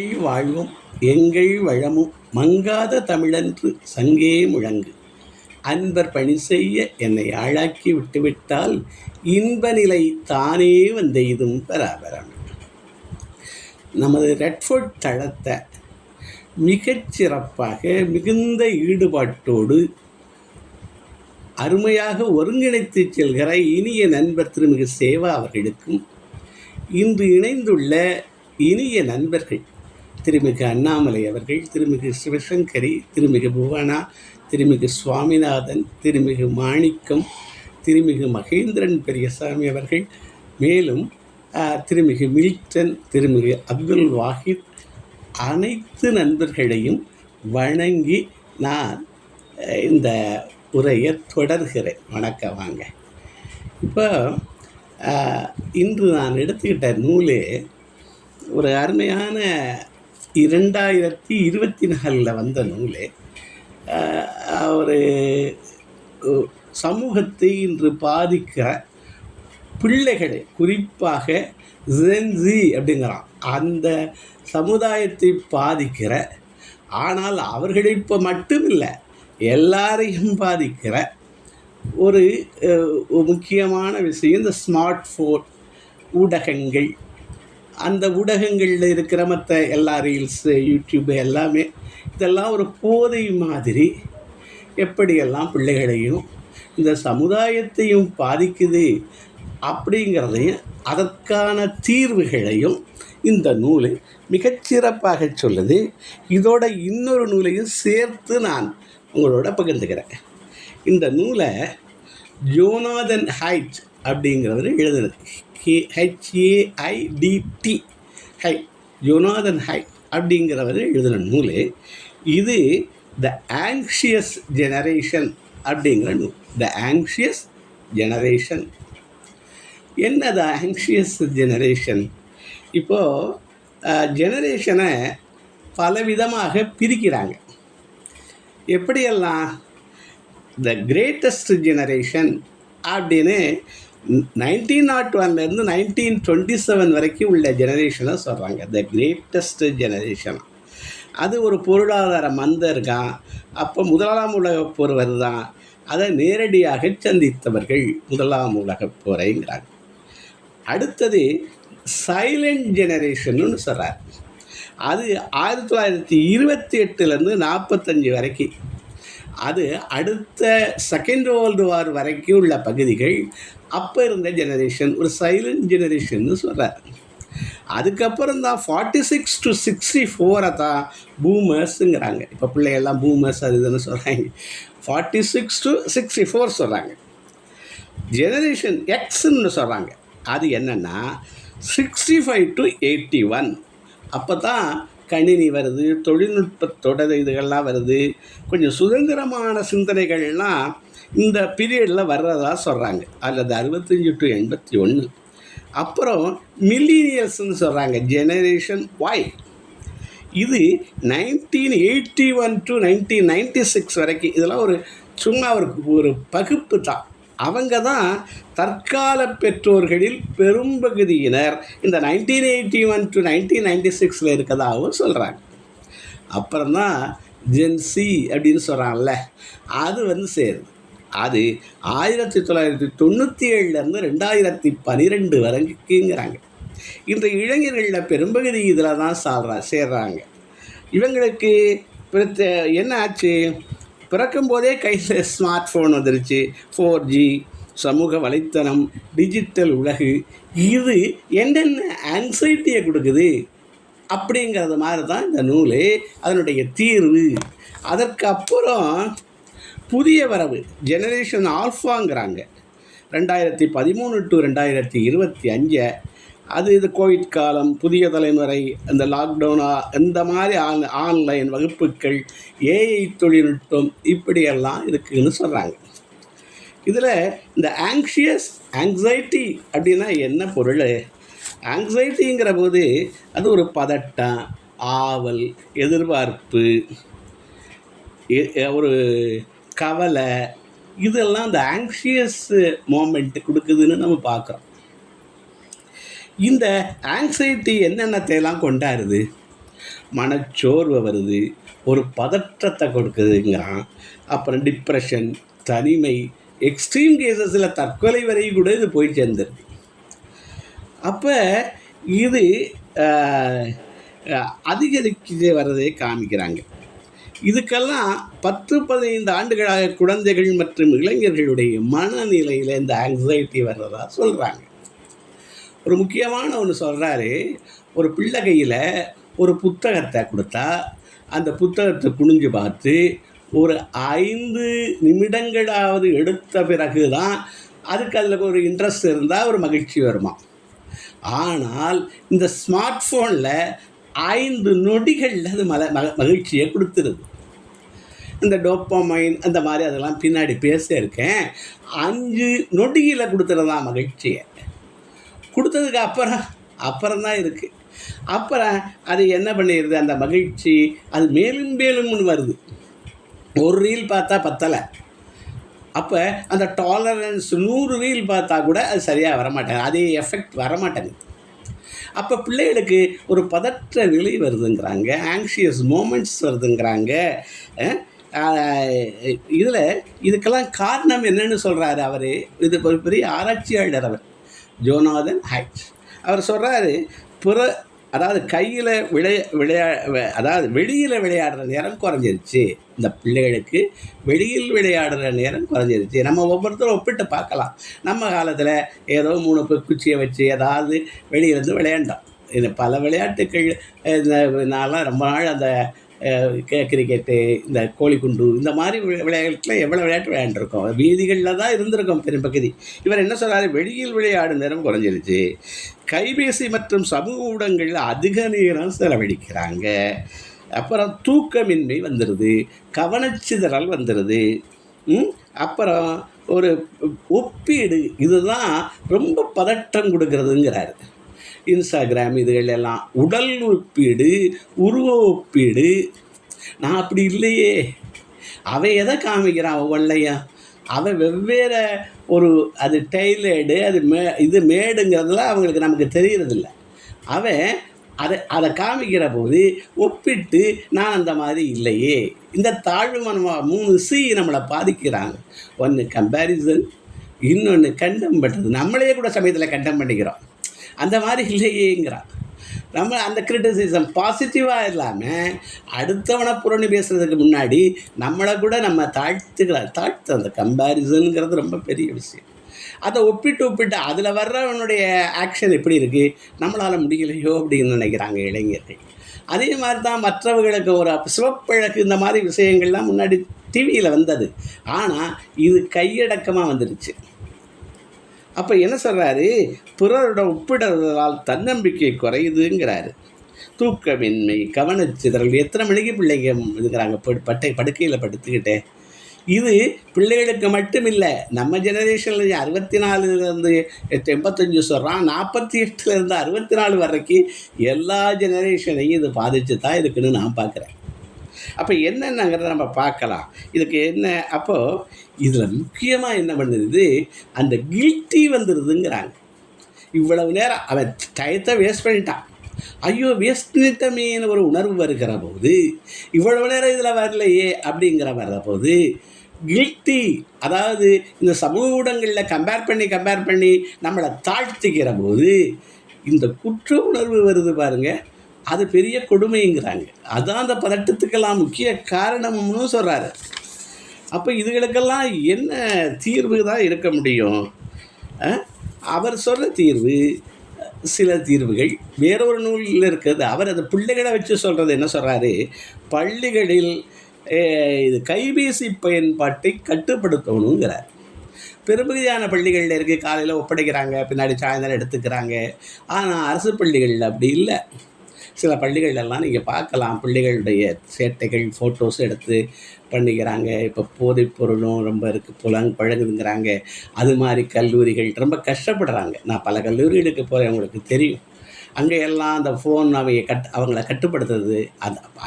எங்கள் வாழ்வும் எங்கள் வளமும் மங்காத தமிழன்று சங்கே முழங்கு. அன்பர் பணி செய்ய என்னை ஆளாக்கி விட்டுவிட்டால் இன்ப நிலை தானே வந்தெய்தும் பராபரம். நமது ரெட்ஃபோர்ட் தளத்தை மிகச்சிறப்பாக மிகுந்த ஈடுபாட்டோடு அருமையாக ஒருங்கிணைத்து செல்கிற இனிய நண்பர் திருமிகு சேவா அவர்களுக்கும் இன்று இணைந்துள்ள இனிய நண்பர்கள் திருமிகு அண்ணாமலை அவர்கள், திருமிகு சிவசங்கரி, திருமிகு புவனா, திருமிகு சுவாமிநாதன், திருமிகு மாணிக்கம், திருமிகு மகேந்திரன் பெரியசாமி அவர்கள், மேலும் திருமிகு மில்டன், திருமிகு அப்துல் வாஹித், அனைத்து நண்பர்களையும் வணங்கி நான் இந்த உரையை தொடர்கிறேன். வணக்கம். வாங்க. இப்போ இன்று நான் எடுத்துக்கிட்ட நூலே ஒரு அருமையான 2024 வந்த நூலே. ஒரு சமூகத்தை இன்று பாதிக்கிற பிள்ளைகளை, குறிப்பாக ஜென்ஸி அப்படிங்கிறான், அந்த சமுதாயத்தை பாதிக்கிற, ஆனால் அவர்களை இப்போ மட்டும் இல்லை எல்லாரையும் பாதிக்கிற ஒரு முக்கியமான விஷயம் இந்த ஸ்மார்ட் ஃபோன் ஊடகங்கள். அந்த ஊடகங்களில் இருக்கிற மற்ற எல்லா ரீல்ஸு, யூடியூப்பு எல்லாமே இதெல்லாம் ஒரு போதை மாதிரி எப்படியெல்லாம் பிள்ளைகளையும் இந்த சமுதாயத்தையும் பாதிக்குது அப்படிங்கிறதையும் அதற்கான தீர்வுகளையும் இந்த நூல் மிகச்சிறப்பாக சொல்லுது. இதோட இன்னொரு நூலையும் சேர்த்து நான் உங்களோட பகிர்ந்துக்கிறேன். இந்த நூலை ஜோனாதன் ஹைட் அப்படிங்கிறவர் எழுதுனது. HAIDT ஜோனாதன் ஹைட் அப்படிங்கிறவர் எழுதின நூல் இது. த ஆங்ஷியஸ் ஜெனரேஷன் அப்படிங்கிற நூல். த ஆங்ஷியஸ் ஜெனரேஷன். என்ன த ஆங்ஷியஸ் ஜெனரேஷன்? இப்போது ஜெனரேஷனை பலவிதமாக பிரிக்கிறாங்க. எப்படியெல்லாம்? த கிரேட்டஸ்ட் ஜெனரேஷன் அப்படின்னு 1901 1927 வரைக்கும் உள்ள ஜெனரேஷனை சொல்கிறாங்க. The greatest generation. அது ஒரு பொருளாதார மந்தர்தான். அப்போ முதலாம் உலகப் போர் வருதான், அதை நேரடியாக சந்தித்தவர்கள் முதலாம் உலகப் போரைங்கிறாங்க. அடுத்தது சைலண்ட் ஜெனரேஷன்னு சொல்கிறார். அது 1928 45 வரைக்கும். அது அடுத்த செகண்ட் வேர்ல்டு வார் வரைக்கும் உள்ள பகுதிகள். அப்போ இருந்த ஜெனரேஷன் ஒரு சைலண்ட் ஜெனரேஷன்னு சொல்கிறார். அதுக்கப்புறம் தான் 46 to 64 தான் பூமர்ஸுங்கிறாங்க. இப்போ பிள்ளைகள்லாம் பூமர்ஸ் அது இதுன்னு சொல்கிறாங்க. 46 to 64 சொல்கிறாங்க. ஜெனரேஷன் எக்ஸ்ன்னு சொல்கிறாங்க. அது என்னென்னா 65 to 81. அப்போ தான் கணினி வருது, தொழில்நுட்பத்தோட இதுகள்லாம் வருது, கொஞ்சம் சுதந்திரமான சிந்தனைகள்லாம் இந்த பீரியடில் வர்றதா சொல்கிறாங்க. அல்லது 65 to 81. அப்புறம் மில்லினியல்ஸ்ன்னு சொல்கிறாங்க, ஜெனரேஷன் ஒய். இது 1981 to 1996 வரைக்கும். இதெல்லாம் ஒரு சும்மா ஒரு பகுப்பு தான். அவங்க தான் தற்கால பெற்றோர்களில் பெரும்பகுதியினர் இந்த 1981 to 1996 இருக்கதாகவும் சொல்கிறாங்க. அப்புறம்தான் ஜென்சி அப்படின்னு சொல்கிறாங்கல்ல, அது சேருது. அது 1997 2012 வரைக்குங்கிறாங்க. இந்த இளைஞர்களில் பெரும்பகுதி இதில் தான் சேர்றாங்க. இவங்களுக்கு என்ன ஆச்சு? பிறக்கும் போதே கையில் ஸ்மார்ட் ஃபோன் வந்துருச்சு, 4G, சமூக வலைத்தளம், டிஜிட்டல் உலகு. இது என்னென்ன ஆங்ஸைட்டியை கொடுக்குது அப்படிங்கிறது மாதிரி தான் இந்த நூல், அதனுடைய தீர்வு. அதற்கு அப்புறம் புதிய வரவு ஜெனரேஷன் ஆல்ஃபாங்கிறாங்க. 2013 to 2025. அது இது கோவிட் காலம், புதிய தலைமுறை, இந்த லாக்டவுனா, இந்த மாதிரி ஆன்லைன் வகுப்புகள், ஏஐ தொழில்நுட்பம், இப்படியெல்லாம் இருக்குதுன்னு சொல்கிறாங்க. இதில் இந்த ஆங்ஸைட்டி அப்படின்னா என்ன பொருள்? ஆங்ஸைட்டிங்கிற போது அது ஒரு பதட்டம், ஆவல், எதிர்பார்ப்பு, ஒரு கவலை, இதெல்லாம் இந்த ஆங்ஷியஸ் மோமெண்ட் கொடுக்குதுன்னு நம்ம பார்க்குறோம். இந்த ஆங்ஸைட்டி என்னென்னத்தையெல்லாம் கொண்டாடுது? மனச்சோர்வு வருது, ஒரு பதற்றத்தை கொடுக்குதுங்கிறான். அப்புறம் டிப்ரெஷன், தனிமை, எக்ஸ்ட்ரீம் கேசஸில் தற்கொலை வரை கூட இது போய் சேர்ந்துருது. அப்போ இது அதிகரிச்சு வர்றதை காமிக்கிறாங்க. இதுக்கெல்லாம் 10-15 ஆண்டுகளாக குழந்தைகள் மற்றும் இளைஞர்களுடைய மனநிலையில் இந்த ஆங்ஸைட்டி வர்றதா சொல்கிறாங்க. ஒரு முக்கியமான ஒன்று சொல்கிறாரு, ஒரு பிள்ளை கையில் ஒரு புத்தகத்தை கொடுத்தா அந்த புத்தகத்தை குனிஞ்சு பார்த்து ஒரு 5 நிமிடங்களாவது எடுத்த பிறகு தான் அதுக்கு அதில் ஒரு இன்ட்ரெஸ்ட் இருந்தால் ஒரு மகிழ்ச்சி வருமா. ஆனால் இந்த ஸ்மார்ட் ஃபோனில் 5 நொடிகளில் அது மகிழ்ச்சியை கொடுத்துருது. இந்த டோப்பமைன் அந்த மாதிரி அதெல்லாம் பின்னாடி பேச இருக்கேன். 5 நொடியில் கொடுத்துறதா மகிழ்ச்சியை. கொடுத்ததுக்கு அப்புறம்தான் இருக்குது. அப்புறம் அது என்ன பண்ணிடுது, அந்த மகிழ்ச்சி அது மேலும் மேலும்னு வருது. ஒரு ரீல் பார்த்தா பத்தலை, அப்போ அந்த டாலரன்ஸ் 100 ரீல் பார்த்தா கூட அது சரியாக வரமாட்டேங்குது, அதே எஃபெக்ட் வரமாட்டேங்குது. அப்போ பிள்ளைகளுக்கு ஒரு பதற்ற நிலை வருதுங்கிறாங்க, ஆங்ஷியஸ் மூமெண்ட்ஸ் வருதுங்கிறாங்க. இதுக்கெல்லாம் காரணம் என்னன்னு சொல்கிறாரு அவர். இது ஒரு பெரிய ஆராய்ச்சியாளர் அவர், ஜோனாதன் ஹைட்ஸ். அவர் சொல்கிறாரு, அதாவது கையில் அதாவது வெளியில் விளையாடுற நேரம் குறைஞ்சிருச்சு. இந்த பிள்ளைகளுக்கு வெளியில் விளையாடுற நேரம் குறைஞ்சிருச்சு. நம்ம ஒவ்வொருத்தரும் ஒப்பிட்டு பார்க்கலாம். நம்ம காலத்தில் ஏதோ 3 குச்சியை வச்சு ஏதாவது வெளியிலேருந்து விளையாண்டோம். இது பல விளையாட்டுக்கள். நான்லாம் ரொம்ப நாள் அந்த கிரிக்கெட்டு, இந்த கோழிக்குண்டு, இந்த மாதிரி விளையாட்டுல எவ்வளோ விளையாட்டு விளையாண்டுருக்கோம். வீதிகளில் தான் இருந்திருக்கோம் பெரும்பகுதி. இவர் என்ன சொல்கிறாரு, வெளியில் விளையாடும் நேரம் குறைஞ்சிருச்சு, கைபேசி மற்றும் சமூக ஊடகங்களில் அதிக நேரம் செலவழிக்கிறாங்க. அப்புறம் தூக்கமின்மை வந்துடுது, கவனச்சிதறல் வந்துடுது. அப்புறம் ஒரு ஒப்பீடு, இதுதான் ரொம்ப பதட்டம் கொடுக்கறதுங்கிறாரு. இன்ஸ்டாகிராம் இதுகளெல்லாம் உடல் ஒப்பீடு, உருவ ஒப்பீடு. நான் அப்படி இல்லையே, அவன் எதை காமிக்கிறான் ஒவ்வொன்றையும், அவன் வெவ்வேறு ஒரு அது டெய்லர்டு, அது இது மேடுங்கிறதுலாம் அவங்களுக்கு நமக்கு தெரியறதில்ல. அவன் அதை காமிக்கிற போது ஒப்பிட்டு நான் அந்த மாதிரி இல்லையே. இந்த தாழ்வு மனமாக 3 சி நம்மளை பாதிக்கிறாங்க. ஒன்று கம்பேரிசன், இன்னொன்று கண்டம் பண்ணுறது. நம்மளே கூட சமயத்தில் கண்டம் பண்ணிக்கிறோம், அந்த மாதிரி இல்லையேங்கிறான். நம்ம அந்த கிரிட்டிசிசம் பாசிட்டிவாக இல்லாமல் அடுத்தவனை புறணி பேசுகிறதுக்கு முன்னாடி நம்மளை கூட நம்ம தாழ்த்து அந்த கம்பேரிசனுங்கிறது ரொம்ப பெரிய விஷயம். அதை ஒப்பிட்டு அதில் வர்றவனுடைய ஆக்ஷன் எப்படி இருக்குது, நம்மளால் முடியலையோ அப்படின்னு நினைக்கிறாங்க இளைஞர்கள். அதே மாதிரி தான் மற்றவர்களுக்கு ஒரு சிவப்பழகு இந்த மாதிரி விஷயங்கள்லாம் முன்னாடி டிவியில் வந்தது. ஆனால் இது கையடக்கமாக வந்துடுச்சு. அப்போ என்ன சொல்கிறாரு, பிறரோட ஒப்பிடுறதால் தன்னம்பிக்கை குறையுதுங்கிறாரு. தூக்கமின்மை, கவனச்சிதறல். எத்தனை மணிக்கு பிள்ளைங்க இதுங்கிறாங்க படுக்கையில் படுத்துக்கிட்டே. இது பிள்ளைகளுக்கு மட்டும் இல்லை, நம்ம ஜெனரேஷனில் 64லேருந்து 85 சொல்கிறான், 48லேருந்து 64 வரைக்கும் எல்லா ஜெனரேஷனையும் இது பாதித்து தான் இருக்குன்னு நான் பார்க்குறேன். அப்போ என்னென்னங்கிறத நம்ம பார்க்கலாம். இதுக்கு என்ன, அப்போது இதில் முக்கியமாக என்ன பண்ணுறது, அந்த கில்ட்டி வந்துடுதுங்கிறாங்க. இவ்வளவு நேரம் அவன் டயத்தை வேஸ்ட் பண்ணிட்டான், ஐயோ வேஸ்ட் பண்ணிட்டமேன்னு ஒரு உணர்வு வருகிற போது, இவ்வளவு நேரம் இதில் வரலையே அப்படிங்கிற வர்ற போது கில்ட்டி, அதாவது இந்த சமூக ஊடகங்களில் கம்பேர் பண்ணி நம்மளை தாழ்த்திக்கிற போது இந்த குற்ற உணர்வு வருது பாருங்கள், அது பெரிய கொடுமைங்கிறாங்க. அதுதான் அந்த பதட்டத்துக்கெல்லாம் முக்கிய காரணம்னு சொல்கிறாரு. அப்போ இதுகளுக்கெல்லாம் என்ன தீர்வு தான் இருக்க முடியும்? அவர் சொல்கிற தீர்வு, சில தீர்வுகள் வேறொரு நூலில் இருக்கிறது. அவர் அந்த பிள்ளைகளை வச்சு சொல்கிறது என்ன சொல்கிறாரு, பள்ளிகளில் இது கைபேசி பயன்பாட்டை கட்டுப்படுத்தணுங்கிறார். பெரும்பகுதியான பள்ளிகளில் இருக்குது, காலையில் ஒப்படைக்கிறாங்க, பின்னாடி சாயந்தரம் எடுத்துக்கிறாங்க. ஆனால் அரசு பள்ளிகளில் அப்படி இல்லை. சில பள்ளிகளெல்லாம் நீங்கள் பார்க்கலாம், பிள்ளைகளுடைய சேட்டைகள் ஃபோட்டோஸ் எடுத்து பண்ணிக்கிறாங்க. இப்போ போதைப் பொருளும் ரொம்ப இருக்குது, பழகுதுங்கிறாங்க. அது மாதிரி கல்லூரிகள் ரொம்ப கஷ்டப்படுறாங்க. நான் பல கல்லூரிகளுக்கு போகிறேன், உங்களுக்கு தெரியும். அங்கே எல்லாம் அந்த ஃபோன் அவங்கள கட்டுப்படுத்துறது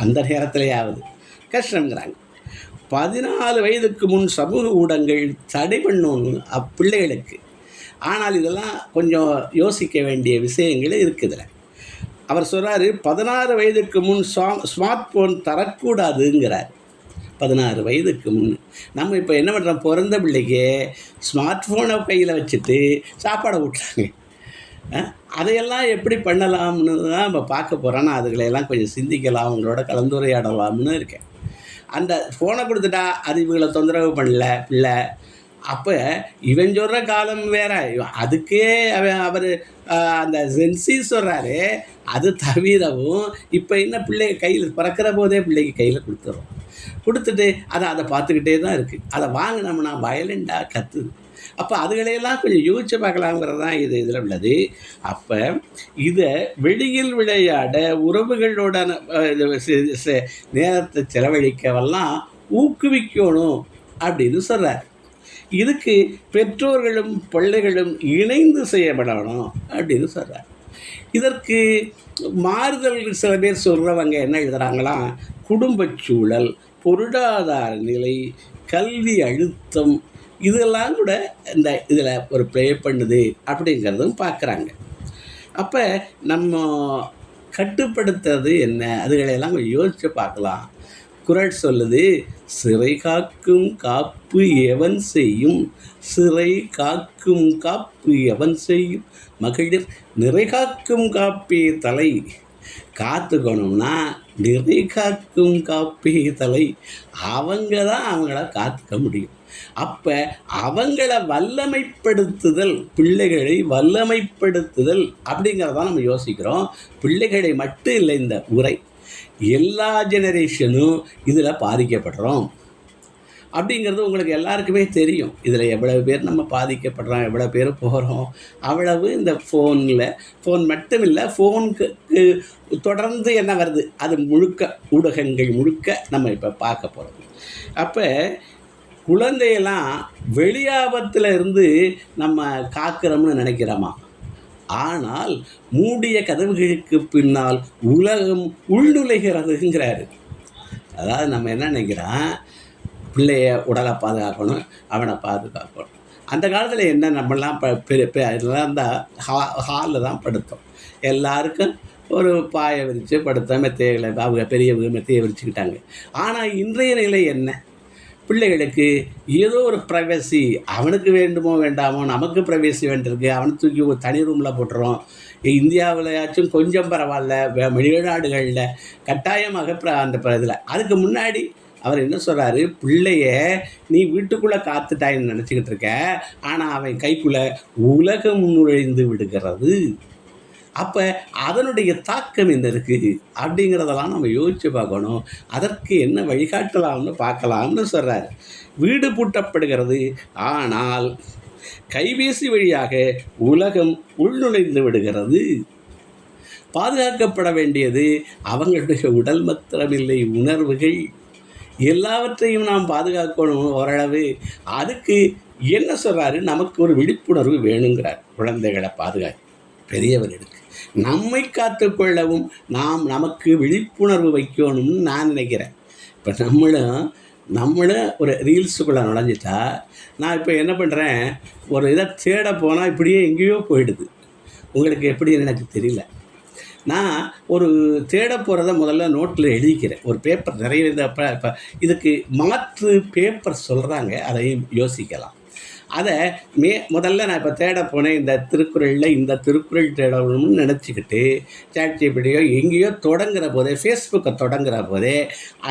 அந்த நேரத்திலேயாவது கஷ்டங்கிறாங்க. 14 வயதுக்கு முன் சமூக ஊடகங்கள் தடை பண்ணணும் பிள்ளைகளுக்கு. ஆனால் இதெல்லாம் கொஞ்சம் யோசிக்க வேண்டிய விஷயங்கள் இருக்குதுல. அவர் சொல்கிறாரு 16 வயதுக்கு முன் ஸ்மார்ட் ஃபோன் தரக்கூடாதுங்கிறார். 16 வயதுக்கு முன். நம்ம இப்போ என்ன பண்ணுறோம், பிறந்த பிள்ளைக்கு ஸ்மார்ட் ஃபோனை கையில் வச்சுட்டு சாப்பாடை ஊட்டுறாங்க. அதையெல்லாம் எப்படி பண்ணலாம்னு தான் நம்ம பார்க்க போகிறோம். நான் அதுகளையெல்லாம் கொஞ்சம் சிந்திக்கலாம், உங்களோட கலந்துரையாடலாம்னு இருக்கேன். அந்த ஃபோனை கொடுத்துட்டா அது இவங்களை தொந்தரவு பண்ணல பிள்ளை. அப்போ இவன் சொல்கிற காலம் வேற, அதுக்கே அவர் அந்த ஜென்சி சொல்கிறாரு. அது தவிரவும் இப்போ என்ன பிள்ளை கையில் பிறக்கிற போதே பிள்ளைக்கு கையில் கொடுத்துறோம். கொடுத்துட்டு அதை பார்த்துக்கிட்டே தான் இருக்குது. அதை வாங்கினோம்னா வயலண்டாக கத்துது. அப்போ அதுகளையெல்லாம் கொஞ்சம் யோசிச்சு பார்க்கலாங்கிறது தான் இதில் உள்ளது. அப்போ இதை வெளியில் விளையாட உறவுகளோட நேரத்தை செலவழிக்கவெல்லாம் ஊக்குவிக்கணும் அப்படின்னு சொல்கிறார். இதுக்கு பெற்றோர்களும் பிள்ளைகளும் இணைந்து செய்யப்படணும் அப்படின்னு சொல்கிறார். இதற்கு மாறுதல்கள் சில பேர் சொல்கிறவங்க என்ன எழுதுகிறாங்களாம், குடும்பச் சூழல், பொருளாதார நிலை, கல்வி அழுத்தம் இதெல்லாம் கூட இந்த இதில் ஒரு ப்ளே பண்ணுது அப்படிங்கிறதும் பார்க்குறாங்க. அப்போ நம்ம கட்டுப்படுத்துறது என்ன, அதுகளையெல்லாம் கொஞ்சம் யோசித்து பார்க்கலாம். குறள் சொல்லுது, சிறை காக்கும் காப்பு எவன் செய்யும், சிறை காக்கும் காப்பு எவன் செய்யும், மகளிர் நிறை காக்கும் காப்பே தலை. காத்துக்கணும்னா நிறை காக்கும் காப்பே தலை. அவங்க தான் அவங்கள காத்துக்க முடியும். அப்போ அவங்கள வல்லமைப்படுத்துதல், பிள்ளைகளை வல்லமைப்படுத்துதல் அப்படிங்கிறதான் நம்ம யோசிக்கிறோம். பிள்ளைகளை மட்டும் இல்லை, இந்த உரை எல்லா ஜெனரேஷனும் இதில் பாதிக்கப்படுறோம் அப்படிங்கிறது உங்களுக்கு எல்லாருக்குமே தெரியும். இதில் எவ்வளவு பேர் நம்ம பாதிக்கப்படுறோம், எவ்வளோ பேர் போகிறோம், அவ்வளவு இந்த ஃபோன் மட்டும் இல்லை, ஃபோனுக்கு தொடர்ந்து என்ன வருது அது முழுக்க ஊடகங்கள் முழுக்க நம்ம இப்போ பார்க்க போகிறோம். அப்போ குழந்தையெல்லாம் வெளியாபத்தில் இருந்து நம்ம காக்கிறோம்னு நினைக்கிறோமா? ஆனால் மூடிய கதவுகளுக்கு பின்னால் உலகம் உள்நுழைகிறதுங்கிறாரு. அதாவது நம்ம என்ன நினைக்கிறோம், பிள்ளைய உடலை பாதுகாக்கணும், அவனை பாதுகாக்கணும். அந்த காலத்தில் என்ன, நம்மளாம் இதெல்லாம் இருந்தால் ஹாலில் தான் படுத்தோம். எல்லாருக்கும் ஒரு பாயை விரித்து படுத்தோம், மெத்தைகளை அவங்க பெரியவங்க மெத்தையை விரிச்சுக்கிட்டாங்க. ஆனால் இன்றைய நிலை என்ன, பிள்ளைகளுக்கு ஏதோ ஒரு ப்ரைவசி, அவனுக்கு வேண்டுமோ வேண்டாமோ, நமக்கு ப்ரைவசி வேண்டியிருக்கு, அவனை தூக்கி ஒரு தனி ரூமில் போட்டுறோம். இந்தியாவிலையாச்சும் கொஞ்சம் பரவாயில்ல, வெளிநாடுகளில் கட்டாயமாக அந்த இதில். அதுக்கு முன்னாடி அவர் என்ன சொல்கிறாரு, பிள்ளைய நீ வீட்டுக்குள்ளே காத்துட்டாயின்னு நினச்சிக்கிட்டு இருக்க, ஆனால் அவன் கைக்குள்ளே உலகம் நுழைந்து விடுகிறது. அப்போ அதனுடைய தாக்கம் என்ன இருக்குது அப்படிங்கிறதெல்லாம் நம்ம யோசித்து பார்க்கணும். அதற்கு என்ன வழிகாட்டலாம்னு பார்க்கலாம்னு சொல்கிறார். வீடு பூட்டப்படுகிறது, ஆனால் கைபேசி வழியாக உலகம் உள்நுழைந்து விடுகிறது. பாதுகாக்கப்பட வேண்டியது அவங்களுடைய உடல் மாத்திரமில்லை, உணர்வுகள் எல்லாவற்றையும் நாம் பாதுகாக்கணும் ஓரளவு. அதுக்கு என்ன சொல்கிறாரு, நமக்கு ஒரு விழிப்புணர்வு வேணுங்கிறார். குழந்தைகளை பாதுகாக்க பெரியவர்களுக்கு நம்மை காத்துக்கொள்ளவும் நமக்கு விழிப்புணர்வு வைக்கணும்னு நான் நினைக்கிறேன். இப்போ நம்மளும் ஒரு ரீல்ஸுக்குள்ளே நுழைஞ்சிட்டா, நான் இப்போ என்ன பண்ணுறேன், ஒரு இதை தேட போனால் இப்படியே எங்கேயோ போயிடுது. உங்களுக்கு எப்படின்னு எனக்கு தெரியல. நான் ஒரு தேட போகிறத முதல்ல நோட்டில் எழுதிக்கிறேன். ஒரு பேப்பர் நிறைய இப்போ இதுக்கு மாற்று பேப்பர் சொல்கிறாங்க, அதையும் யோசிக்கலாம். அதை முதல்ல நான் இப்போ தேட போனேன், இந்த திருக்குறளில் இந்த திருக்குறள் தேடணும்னு நினச்சிக்கிட்டு சாட்சிப்படியோ எங்கேயோ தொடங்குகிற போதே, ஃபேஸ்புக்கை தொடங்குகிற போதே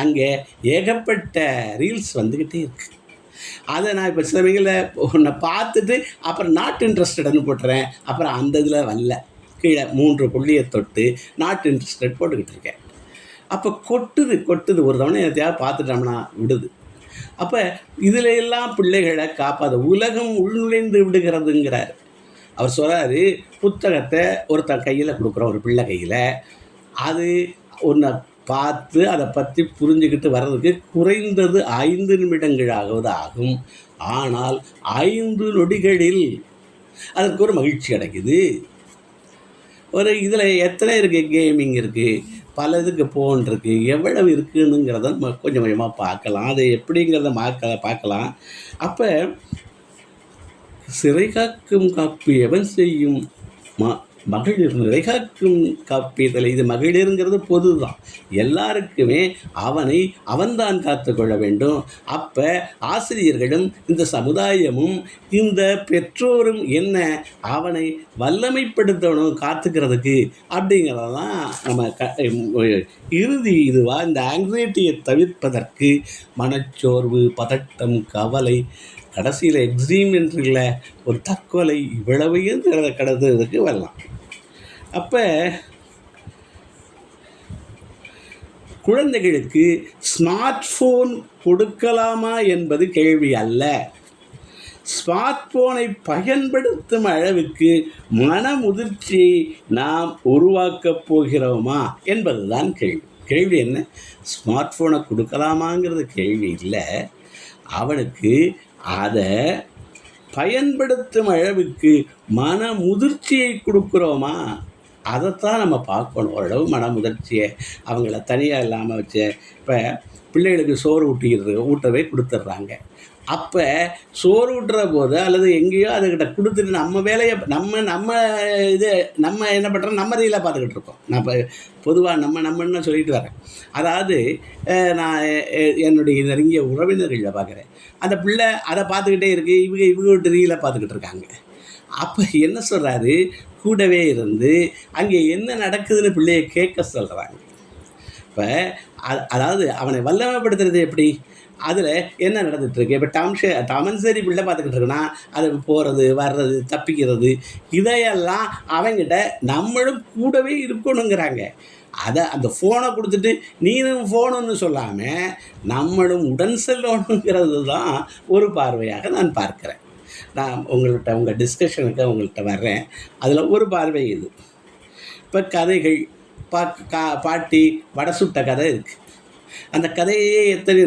அங்கே ஏகப்பட்ட ரீல்ஸ் வந்துக்கிட்டே இருக்குது. அதை நான் இப்போ சிலவைகளை ஒன்றை பார்த்துட்டு அப்புறம் நாட் இன்ட்ரெஸ்டட்னு போட்டுறேன். அப்புறம் அந்த இதில் வரல, கீழே 3 புள்ளியை தொட்டு நாட் இன்ட்ரெஸ்டட் போட்டுக்கிட்டு இருக்கேன். அப்போ கொட்டுது ஒரு தவணை எதையாவது பார்த்துட்டோம்னா விடுது. அப்போ இதில் எல்லாம் பிள்ளைகளை காப்பாத உலகம் உள்நுழைந்து விடுகிறதுங்கிறார். அவர் சொல்கிறாரு, புத்தகத்தை ஒருத்தன் கையில் கொடுக்குறோம், ஒரு பிள்ளை கையில், அது ஒன்றை பார்த்து அதை பற்றி புரிஞ்சுக்கிட்டு வர்றதுக்கு குறைந்தது 5 நிமிடங்களாவது ஆகும். ஆனால் 5 நொடிகளில் அதற்கு ஒரு மகிழ்ச்சி கிடைக்குது. ஒரு இதில் எத்தனை இருக்குது, கேமிங் இருக்குது, பல இதுக்கு ஃபோன் இருக்குது, எவ்வளவு இருக்குதுங்கிறத நம்ம கொஞ்சம் கொஞ்சமாக பார்க்கலாம். அது எப்படிங்கிறத பார்க்கலாம். அப்போ சிறை காக்கும் காப்பு எவன் செய்யும், மகளிர் நிறைகாக்கும் காப்பீதல். இது மகளிருங்கிறது பொது தான், எல்லாருக்குமே அவனை அவன்தான் காத்து கொள்ள வேண்டும். அப்போ ஆசிரியர்களும் இந்த சமுதாயமும் இந்த பெற்றோரும் என்ன அவனை வல்லமைப்படுத்தணும் காத்துக்கிறதுக்கு அப்படிங்கிறதான் நம்ம இறுதி இதுவாக இந்த ஆங்ஸைட்டியை தவிர்ப்பதற்கு மனச்சோர்வு, பதட்டம், கவலை, கடைசியில் எக்ஸீமெண்ட்ரில் ஒரு தற்கொலை, இவ்வளவையும் கடத்துறதுக்கு வரலாம். அப்போ குழந்தைகளுக்கு ஸ்மார்ட் ஃபோன் கொடுக்கலாமா என்பது கேள்வி அல்ல. ஸ்மார்ட் ஃபோனை பயன்படுத்தும் அளவுக்கு மன முதிர்ச்சியை நாம் உருவாக்கப் போகிறோமா என்பதுதான் கேள்வி. கேள்வி என்ன? ஸ்மார்ட் ஃபோனை கொடுக்கலாமாங்கிறது கேள்வி இல்லை. அவனுக்கு அதை பயன்படுத்தும் அளவுக்கு மன முதிர்ச்சியை கொடுக்குறோமா, அதைத்தான் நம்ம பார்க்கணும். ஓரளவு மன முதிர்ச்சியை அவங்கள தனியாக இல்லாமல் வச்சு, இப்போ பிள்ளைகளுக்கு சோறு ஊட்டவே கொடுத்துட்றாங்க. அப்போ சோறு ஊட்டுற போது அல்லது எங்கேயோ அதுக்கிட்ட கொடுத்துட்டு நம்ம வேலையை நம்ம என்ன பண்ணுறோம், நம்ம ரீலாக பார்த்துக்கிட்டு இருக்கோம். நான் இப்போ பொதுவாக நம்மன்னு சொல்லிட்டு வரேன். அதாவது நான் என்னுடைய நெருங்கிய உறவினர்களில் பார்க்குறேன், அந்த பிள்ளை அதை பார்த்துக்கிட்டே இருக்குது, இவங்க ரீலாக பார்த்துக்கிட்டு இருக்காங்க. அப்போ என்ன சொல்கிறாரு, கூடவே இருந்து அங்கே என்ன நடக்குதுன்னு பிள்ளையை கேட்க சொல்கிறாங்க. இப்போ அதாவது அவனை வல்லமைப்படுத்துறது எப்படி, அதில் என்ன நடந்துகிட்ருக்கு. இப்போ டாமன்சரி பிள்ளை பார்த்துக்கிட்டு இருக்குன்னா அது போகிறது வர்றது தப்பிக்கிறது இதையெல்லாம் அவங்கிட்ட நம்மளும் கூடவே இருக்கணுங்கிறாங்க. அதை அந்த ஃபோனை கொடுத்துட்டு நீனும் ஃபோனுன்னு சொல்லாமல் நம்மளும் உடன் செல்லணுங்கிறது தான் ஒரு பார்வையாக நான் பார்க்குறேன். நான் உங்கள் டிஸ்கஷனுக்கு உங்கள்கிட்ட வர்றேன். அதில் ஒரு பார்வை இது. இப்போ கதைகள் பாட்டி வடை சுட்ட கதை இருக்குது. அந்த கதையே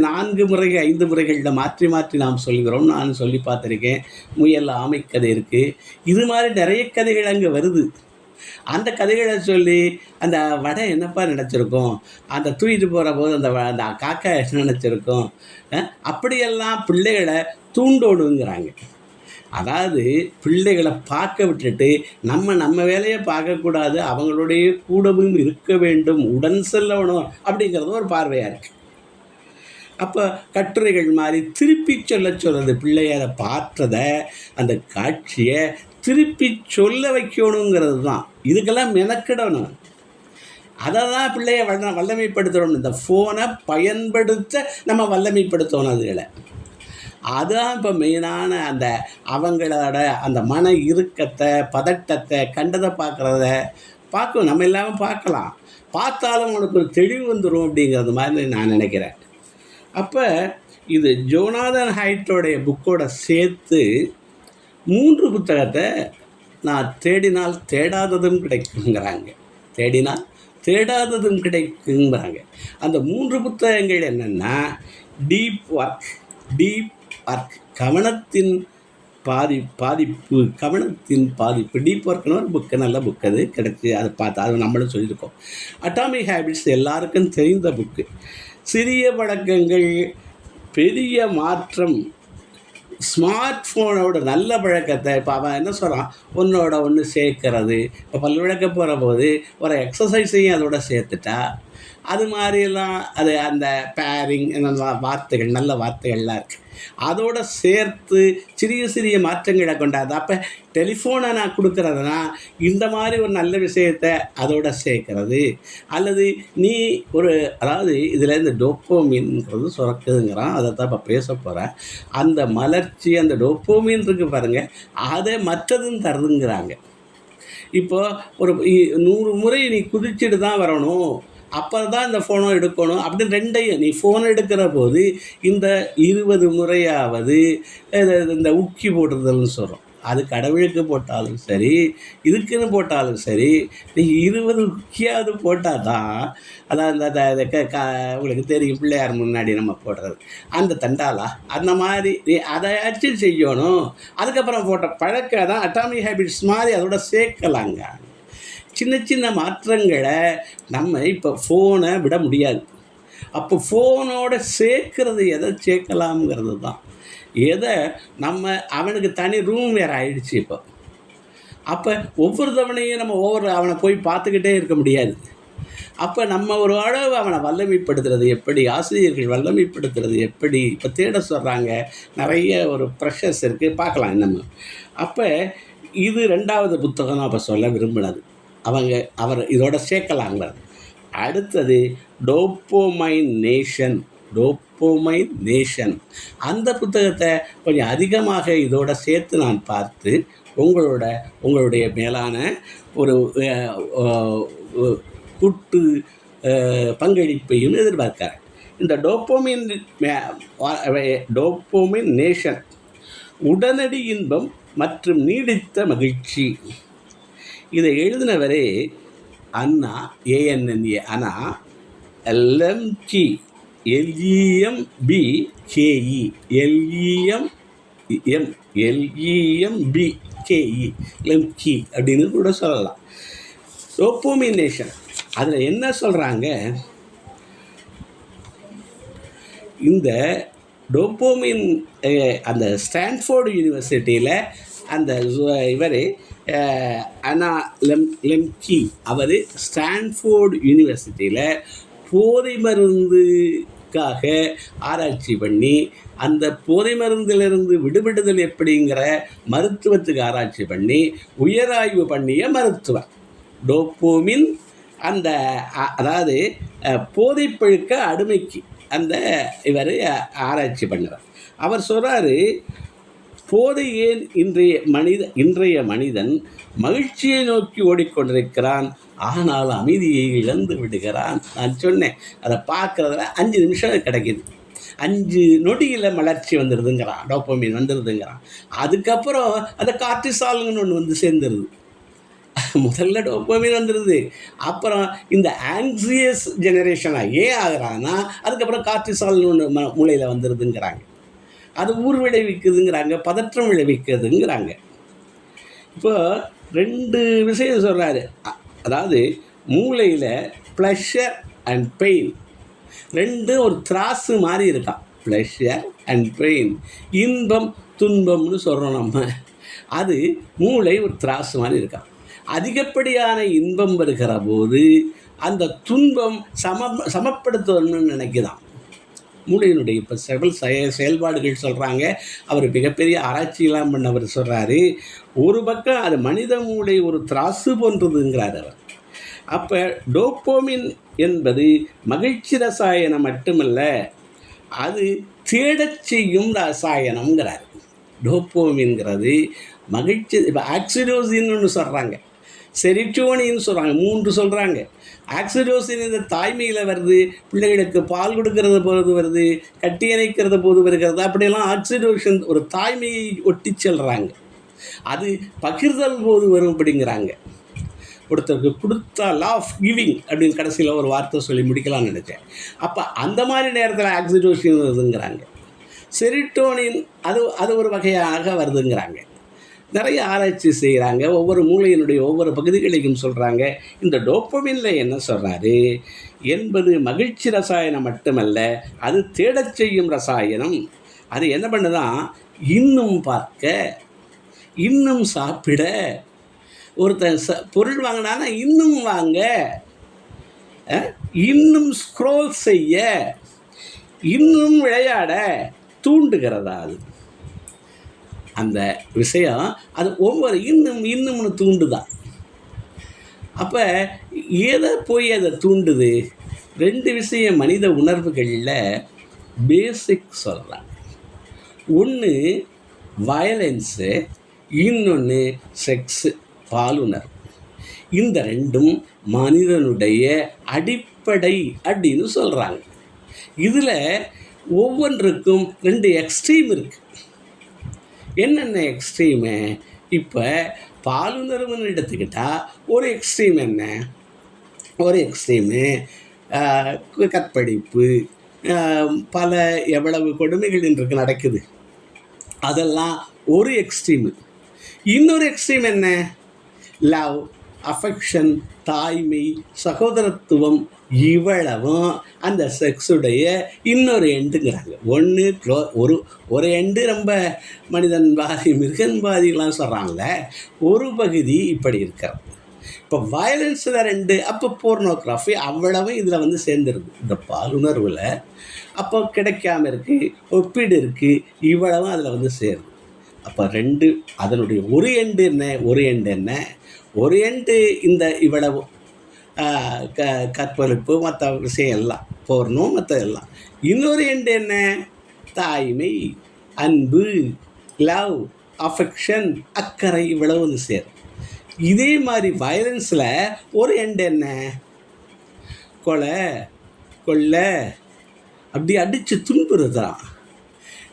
4 முறை 5 முறைகளில் மாற்றி மாற்றி நாம் சொல்கிறோம். நான் சொல்லி பார்த்துருக்கேன். முயல் ஆமை கதை இருக்குது. இது மாதிரி நிறைய கதைகள் அங்கே வருது. அந்த கதைகளை சொல்லி அந்த வடை என்னப்பா நினச்சிருக்கோம், அந்த தூக்கிட்டு போகிற போது அந்த காக்கா என்ன நினச்சிருக்கோம், அப்படியெல்லாம் பிள்ளைகளை தூண்டோடுங்கிறாங்க. அதாவது பிள்ளைகளை பார்க்க விட்டுட்டு நம்ம வேலையை பார்க்கக்கூடாது, அவங்களுடைய கூடவும் இருக்க வேண்டும், உடன் செல்லணும் அப்படிங்கிறது ஒரு பார்வையாக இருக்குது. அப்போ கட்டுரைகள் மாதிரி திருப்பி சொல்கிறது, பிள்ளையை பார்த்ததை அந்த காட்சியை திருப்பி சொல்ல வைக்கணுங்கிறது தான். இதுக்கெல்லாம் மெனக்கிடணும். அதை தான் பிள்ளையை வல்லமைப்படுத்தணும். இந்த ஃபோனை பயன்படுத்த நம்ம வல்லமைப்படுத்தணும். அதுகளை அதுதான் இப்போ மெயினான அந்த அவங்களோட அந்த மன இறுக்கத்தை, பதட்டத்தை, கண்டதை பார்க்கணும். நம்ம இல்லாமல் பார்க்கலாம், பார்த்தாலும் உனக்கு ஒரு தெளிவு வந்துடும் அப்படிங்கிறது மாதிரி நான் நினைக்கிறேன். அப்போ இது ஜோனாதன் ஹைட்டோடைய புக்கோட சேர்த்து 3 புத்தகத்தை நான் தேடினால் தேடாததும் கிடைக்குங்கிறாங்க. தேடினால் தேடாததும் கிடைக்குங்கிறாங்க. அந்த 3 புத்தகங்கள் என்னென்னா, டீப் ஒர்க், கவனத்தின் பாதிப்பு. டீப் ஒர்க்னு ஒரு புக்கு, நல்ல புக்கு, அது கிடைச்சி அதை பார்த்தா அது நம்மளும் சொல்லியிருக்கோம். அட்டாமிக் ஹேபிட்ஸ் எல்லாருக்கும் தெரிந்த புக்கு. சிறிய பழக்கங்கள் பெரிய மாற்றம். ஸ்மார்ட் ஃபோனோட நல்ல பழக்கத்தை இப்போ அவன் என்ன சொல்கிறான், ஒன்றோட ஒன்று சேர்க்கறது. இப்போ பல்விளக்க போகிற போது ஒரு எக்ஸசைஸையும் அதோட சேர்த்துட்டா, அது மாதிரிலாம் அது அந்த பேரிங் வார்த்தைகள், நல்ல வார்த்தைகள்லாம் இருக்குது, அதோடு சேர்த்து சிறிய மாற்றங்களை கொண்டாது. அப்போ டெலிஃபோனை நான் கொடுக்குறதுனா இந்த மாதிரி ஒரு நல்ல விஷயத்தை அதோட சேர்க்கறது. அல்லது நீ அதாவது இதில் இந்த டோப்போமீன்ங்கிறது சுரக்குதுங்கிறான், அதை தான் இப்போ பேச போகிறேன். அந்த மலர்ச்சி, அந்த டோப்போமீன் இருக்குது பாருங்கள், அதை மற்றதும் தருதுங்கிறாங்க. இப்போது 100 முறை நீ குதிச்சுட்டு தான் வரணும், அப்புறம் தான் இந்த ஃபோனை எடுக்கணும் அப்படின்னு ரெண்டையும் நீ ஃபோன் எடுக்கிற போது இந்த 20 முறையாவது இந்த உக்கி போடுறதுன்னு சொல்கிறோம். அது கடவுளுக்கு போட்டாலும் சரி, இதுக்குன்னு போட்டாலும் சரி, நீ 20 உக்கியாவது போட்டால் தான், அதாவது உங்களுக்கு தெரியும், பிள்ளையார் முன்னாடி நம்ம போடுறது அந்த தண்டாலா, அந்த மாதிரி நீ அதையாச்சும் செய்யணும். அதுக்கப்புறம் போட்ட பழக்கம் தான் அட்டாமிக் ஹேபிட்ஸ் மாதிரி அதோட சேர்க்கலாங்க. சின்ன மாற்றங்களை நம்ம இப்போ ஃபோனை விட முடியாது. அப்போ ஃபோனோட சேர்க்கறது எதை சேர்க்கலாம்ங்கிறது தான். எதை நம்ம அவனுக்கு தனி ரூம் வேறு ஆகிடுச்சு. இப்போ அப்போ ஒவ்வொரு தவணையும் நம்ம அவனை போய் பார்த்துக்கிட்டே இருக்க முடியாது. அப்போ நம்ம ஒரு அளவு அவனை வல்லமைப்படுத்துறது எப்படி, ஆசிரியர்கள் வல்லமைப்படுத்துறது எப்படி, இப்போ தேட சொல்கிறாங்க, நிறைய ஒரு ப்ரெஷர்ஸ் இருக்குது, பார்க்கலாம் இன்னமும். அப்போ இது 2வது புத்தகம் அப்போ சொல்ல விரும்பினது. அவர் இதோட சேர்க்கலாங்கிறது. அடுத்தது டோப்போமைன் நேஷன். அந்த புத்தகத்தை கொஞ்சம் அதிகமாக இதோட சேர்த்து நான் பார்த்து உங்களுடைய மேலான ஒரு கூட்டு பங்களிப்பையும் எதிர்பார்க்கிறேன். இந்த டோப்போமைன் நேஷன், உடனடி இன்பம் மற்றும் நீடித்த மகிழ்ச்சி. இதை எழுதினவரே அண்ணா, ANNA, அண்ணா, LMKE, LEMBKE அப்படின்னு கூட சொல்லலாம். டோப்போமைன் நேஷன், அதில் என்ன சொல்கிறாங்க, இந்த டோப்போமைன் அந்த ஸ்டான்ஃபோர்டு யூனிவர்சிட்டியில் அந்த இவர் அண்ணா லெம்கி அவர் ஸ்டான்ஃபோர்டு யூனிவர்சிட்டியில் போதை மருந்துக்காக ஆராய்ச்சி பண்ணி அந்த போதை மருந்திலிருந்து விடுபடுதல் எப்படிங்கிற மருத்துவத்துக்கு ஆராய்ச்சி பண்ணி உயராய்வு பண்ணிய மருத்துவர். டோப்போமின் அந்த அதாவது போதைப்பழுக்க அடிமைக்கு அந்த இவர் ஆராய்ச்சி பண்ணுறார். அவர் சொல்கிறாரு, போதை ஏன் இன்றைய மனிதன் மகிழ்ச்சியை நோக்கி ஓடிக்கொண்டிருக்கிறான், ஆனால் அமைதியை இழந்து விடுகிறான். நான் சொன்னேன், அதை பார்க்குறதுல 5 நிமிஷம் கிடைக்கிது, 5 நொடியில் மலர்ச்சி வந்துடுதுங்கிறான், டோப்போமைன் வந்துடுதுங்கிறான். அதுக்கப்புறம் அந்த கார்டிசால்னு ஒன்று வந்து சேர்ந்துருது. முதல்ல டோப்போமைன் வந்துடுது, அப்புறம் இந்த ஆங்ஸியஸ் ஜெனரேஷனாக ஏன் ஆகிறான்னா அதுக்கப்புறம் கார்டிசால்னு ஒன்று மூளையில் வந்துடுதுங்கிறாங்க. அது ஊர் விளைவிக்குதுங்கிறாங்க, பதற்றம் விளைவிக்குதுங்கிறாங்க. இப்போ 2 விஷயம் சொல்கிறாரு. அதாவது மூளையில் ப்ளஷர் அண்ட் பெயின் 2 ஒரு திராசு மாதிரி இருக்கான். ப்ளஷர் அண்ட் பெயின், இன்பம் துன்பம்னு சொல்கிறோம் நம்ம. அது மூளை ஒரு திராசு மாதிரி இருக்கான். அதிகப்படியான இன்பம் வருகிற போது அந்த துன்பம் சமப்படுத்தணும்னு நினைக்குதான் மூளையினுடைய. இப்போ செயல்பாடுகள் சொல்கிறாங்க. அவர் மிகப்பெரிய ஆராய்ச்சியெல்லாம் பண்ணவர் சொல்கிறாரு, ஒரு பக்கம் அது மனித மூளை ஒரு திராசு போன்றதுங்கிறார் அவர். அப்போ டோப்போமின் என்பது மகிழ்ச்சி ரசாயனம் மட்டுமல்ல, அது தேடச் செய்யும் ரசாயனம்ங்கிறார். டோப்போமின்கிறது மகிழ்ச்சி. இப்போ ஆக்சிடோசின்னு ஒன்று சொல்கிறாங்க, செரிட்டோனின்னு சொல்கிறாங்க, 3 சொல்கிறாங்க. ஆக்சிடோசின் இந்த தாய்மையில் வருது, பிள்ளைகளுக்கு பால் கொடுக்கறது போது வருது, கட்டி அணைக்கிறது போது வருகிறது, அப்படியெல்லாம் ஆக்சிடோஷன் ஒரு தாய்மையை ஒட்டி செல்கிறாங்க. அது பகிர்தல் போது வரும் அப்படிங்கிறாங்க. ஒருத்தருக்கு கொடுத்தா லா ஆஃப் கிவிங் அப்படின்னு கடைசியில் ஒரு வார்த்தை சொல்லி முடிக்கலாம்னு நினச்சேன். அப்போ அந்த மாதிரி நேரத்தில் ஆக்சிடோஷன் வருதுங்கிறாங்க. செரிட்டோனின் அது ஒரு வகையாக வருதுங்கிறாங்க. நிறைய ஆராய்ச்சி செய்கிறாங்க, ஒவ்வொரு மூளையினுடைய ஒவ்வொரு பகுதிகளையும் சொல்கிறாங்க. இந்த டோப்போமினில் என்ன சொல்கிறாரு என்பது மகிழ்ச்சி ரசாயனம் மட்டுமல்ல, அது தேடச் செய்யும் ரசாயனம். அது என்ன பண்ணுதான், இன்னும் பார்க்க, இன்னும் சாப்பிட. ஒருத்தன் பொருள் வாங்கினானா இன்னும் வாங்க, இன்னும் ஸ்க்ரோல் செய்ய, இன்னும் விளையாட தூண்டுகிறதா அது அந்த விஷயம். அது ஒவ்வொரு இன்னும்னு தூண்டுதான். அப்போ எதை போய் அதை தூண்டுது? 2 விஷயம் மனித உணர்வுகளில் பேசிக் சொல்கிறாங்க. ஒன்று வயலன்ஸு, இன்னொன்று செக்ஸு, பாலுணர்வு. இந்த 2ம் மனிதனுடைய அடிப்படை அப்படின்னு சொல்கிறாங்க. இதில் ஒவ்வொன்றுக்கும் 2 எக்ஸ்ட்ரீம் இருக்குது. என்னென்ன எக்ஸ்ட்ரீமு? இப்போ பாலுணர்வுன்னு எடுத்துக்கிட்டால் ஒரு எக்ஸ்ட்ரீம் என்ன? ஒரு எக்ஸ்ட்ரீமு கற்பழிப்பு, பல எவ்வளவு கொடுமைகள் இன்றைக்கு நடக்குது, அதெல்லாம் ஒரு எக்ஸ்ட்ரீமு. இன்னொரு எக்ஸ்ட்ரீம் என்ன? லவ், அஃபெக்ஷன், தாய்மை, சகோதரத்துவம் இவ்வளவும் அந்த செக்ஸுடைய இன்னொரு எண்டுங்கிறாங்க. ஒரு எண்டு ரொம்ப மனிதன்வாதி மிருகன்வாதிகளாம் சொல்கிறாங்கள, ஒரு பகுதி இப்படி இருக்கிறது. இப்போ வயலன்ஸில் 2, அப்போ போர்னோகிராஃபி அவ்வளவும் இதில் வந்து சேர்ந்துருது இந்த பாலுணர்வில். அப்போ கிடைக்காம இருக்குது, ஒப்பீடு இருக்குது, இவ்வளவும் அதில் வந்து சேருது. அப்போ 2 அதனுடைய ஒரு எண்டு என்ன, ஒரு எண்டு இந்த இவ்வளவு கற்பழிப்பு மற்ற விஷயம் எல்லாம் போர்ணும் மற்ற எல்லாம். இன்னொரு எண்டு என்ன, தாய்மை, அன்பு, லவ், அஃபெக்ஷன், அக்கறை, இவ்வளவு வந்து சேரும். இதே மாதிரி வயலன்ஸில் ஒரு எண்டு என்ன, கொலை அப்படி அடித்து துன்புறுத்துறான்.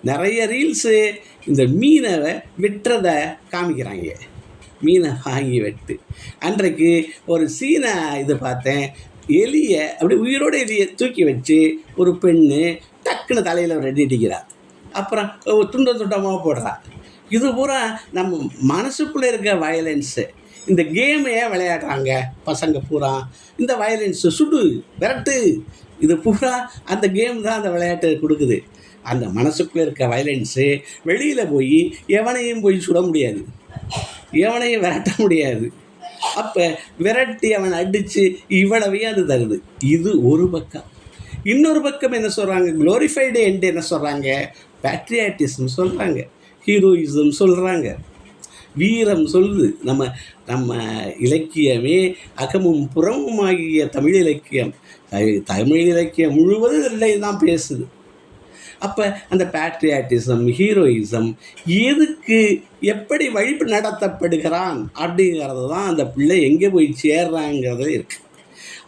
நிறைய ரீல்ஸு இந்த மீனை வெட்டுறதை காமிக்கிறாங்க. மீனை வாங்கி வெட்டு. அன்றைக்கு ஒரு சீனை இது பார்த்தேன், எலியை அப்படி உயிரோடு எலியை தூக்கி வச்சு ஒரு பெண்ணு டக்குன்னு தலையில் ரெடி அடிக்கிறார். அப்புறம் துண்டமாக போடுறான். இது பூரா நம்ம மனசுக்குள்ளே இருக்க வயலன்ஸு. இந்த கேமையே விளையாடுறாங்க பசங்க பூரா. இந்த வயலன்ஸு, சுடு, விரட்டு, இது பூரா அந்த கேம் தான் அந்த விளையாட்டு கொடுக்குது. அந்த மனசுக்குள்ளே இருக்க வயலன்ஸு வெளியில் போய் எவனையும் போய் சுட முடியாது, எவனையும் விரட்ட முடியாது. அப்போ விரட்டி அவனை அடித்து இவ்வளவையும் அது தருது. இது ஒரு பக்கம். இன்னொரு பக்கம் என்ன சொல்கிறாங்க, க்ளோரிஃபைடு எண்டு என்ன சொல்கிறாங்க, பேட்ரியாட்டிசம் சொல்கிறாங்க, ஹீரோயிசம் சொல்கிறாங்க, வீரம் சொல்லுது. நம்ம இலக்கியமே அகமும் புறமும் ஆகிய தமிழ் இலக்கியம் முழுவதும் இல்லை தான் பேசுது. அப்போ அந்த பேட்ரியாட்டிசம், ஹீரோயிசம் எதுக்கு எப்படி வழிப்பு நடத்தப்படுகிறான் அப்படிங்கிறது தான் அந்த பிள்ளை எங்கே போய் சேர்றாங்கிறது இருக்குது.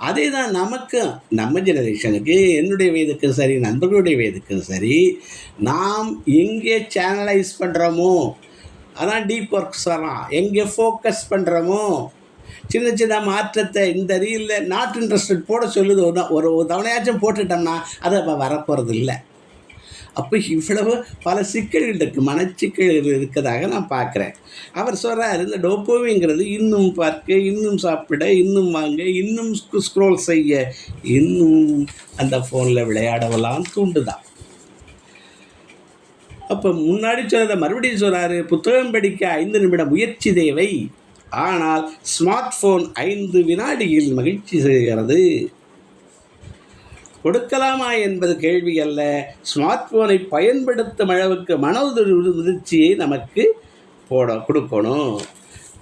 அதே தான் நமக்கும், நம்ம ஜெனரேஷனுக்கு, என்னுடைய வயதுக்கும் சரி, நண்பர்களுடைய வயதுக்கும் சரி, நாம் எங்கே சேனலைஸ் பண்ணுறோமோ, அதான் டீப் ஒர்க்ஸ் வரலாம், எங்கே ஃபோக்கஸ் பண்ணுறோமோ, சின்ன சின்ன மாற்றத்தை இந்த ரீலில் நாட் இன்ட்ரெஸ்டட் போட சொல்லுது. ஒரு தவணையாச்சும் போட்டுட்டோம்னா அது அப்போ வரப்போகிறது இல்லை. அப்போ இவ்வளவு பல சிக்கல்கள் இருக்குது, மனச்சிக்கல்கள் இருக்கிறதாக நான் பார்க்குறேன். அவர் சொல்கிறார், இந்த டோப்போமிங்கிறது இன்னும் பார்க்க, இன்னும் சாப்பிட, இன்னும் வாங்க, இன்னும் ஸ்க்ரோல் செய்ய, இன்னும் அந்த ஃபோனில் விளையாடவெல்லாம் தூண்டுதான். அப்போ முன்னாடி சொன்னதை மறுபடியும் சொல்கிறாரு, புத்தகம் படிக்க 5 நிமிட முயற்சி தேவை, ஆனால் ஸ்மார்ட் ஃபோன் 5 வினாடியில் மகிழ்ச்சி செய்கிறது. கொடுக்கலாமா என்பது கேள்வி அல்ல, ஸ்மார்ட் ஃபோனை பயன்படுத்தும் அளவுக்கு மன முதிர்ச்சியை நமக்கு கொடுக்கணும்.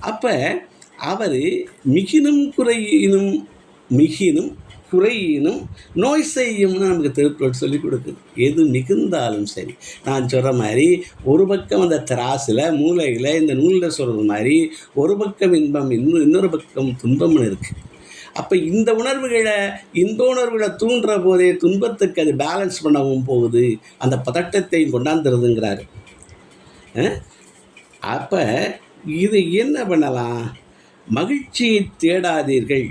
அப்போ அவர் மிகினும் குறையினும் நோய் செய்யும்னு நமக்கு திருக்குறள் சொல்லி கொடுக்குது. எது மிகுந்தாலும் சரி, நான் சொல்கிற மாதிரி ஒரு பக்கம் அந்த திராசில் மூளையில் இந்த நூலில் சொல்கிறது மாதிரி ஒரு பக்கம் இன்பம், இன்னொரு பக்கம் துன்பம்னு இருக்குது. அப்போ இந்த உணர்வுகளை, இன்ப உணர்வுகளை தூண்டுற போதே துன்பத்துக்கு அது பேலன்ஸ் பண்ணவும் போகுது, அந்த பதட்டத்தை கொண்டாந்துருதுங்கிறாரு. அப்போ இது என்ன பண்ணலாம், மகிழ்ச்சியை தேடாதீர்கள்,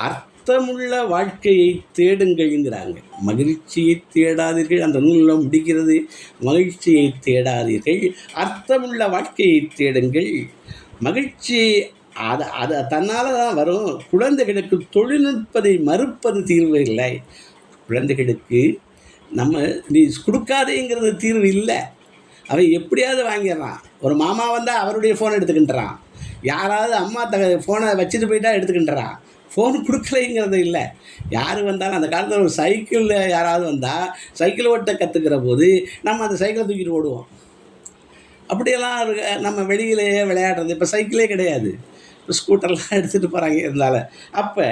அர்த்தமுள்ள வாழ்க்கையை தேடுங்கள்ங்கிறாங்க. மகிழ்ச்சியை தேடாதீர்கள், அந்த நூலில் முடிக்கிறது, மகிழ்ச்சியை தேடாதீர்கள், அர்த்தமுள்ள வாழ்க்கையை தேடுங்கள். மகிழ்ச்சி அது தன்னால் தான் வரும். குழந்தைகளுக்கு தொழில்நுட்பத்தை மறுப்பது தீர்வு இல்லை. குழந்தைகளுக்கு நீ கொடுக்காதேங்கிறது தீர்வு இல்லை. அவன் எப்படியாவது வாங்கிடுறான். ஒரு மாமா வந்தால் அவருடைய ஃபோனை எடுத்துக்கின்றான், யாராவது அம்மா ஃபோனை வச்சுட்டு போயிட்டா எடுத்துக்கின்றான். ஃபோன் கொடுக்கலைங்கிறது இல்லை. யார் வந்தாலும், அந்த காலத்தில் ஒரு சைக்கிளில் யாராவது வந்தால் சைக்கிள் ஓட்ட கற்றுக்கிற போது நம்ம அந்த சைக்கிளை தூக்கிட்டு ஓடுவோம். அப்படியெல்லாம் நம்ம வெளியிலேயே விளையாடுறது. இப்போ சைக்கிளே கிடையாது, ஸ்கூட்டர்லாம் எடுத்துகிட்டு போகிறாங்க இருந்தாலும். அப்போ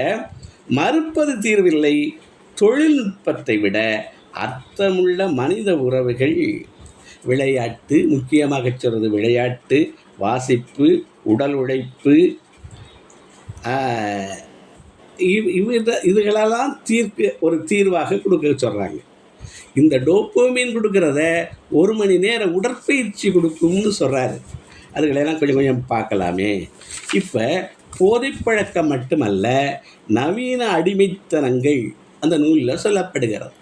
மறுப்பது தீர்வில்லை, தொழில்நுட்பத்தை விட அர்த்தமுள்ள மனித உறவுகள், விளையாட்டு, முக்கியமாக சொல்கிறது விளையாட்டு, வாசிப்பு, உடல் உழைப்பு, இதுகளெல்லாம் ஒரு தீர்வாக கொடுக்க சொல்கிறாங்க. இந்த டோப்போமின் கொடுக்குறத 1 மணி நேரம் உடற்பயிற்சி கொடுக்கும்னு சொல்கிறாரு. அதுகளெல்லாம் கொஞ்சம் பார்க்கலாமே. இப்போ போதைப்பழக்கம் மட்டுமல்ல, நவீன அடிமைத்தனங்கள் அந்த நூலில் சொல்லப்படுகிறது.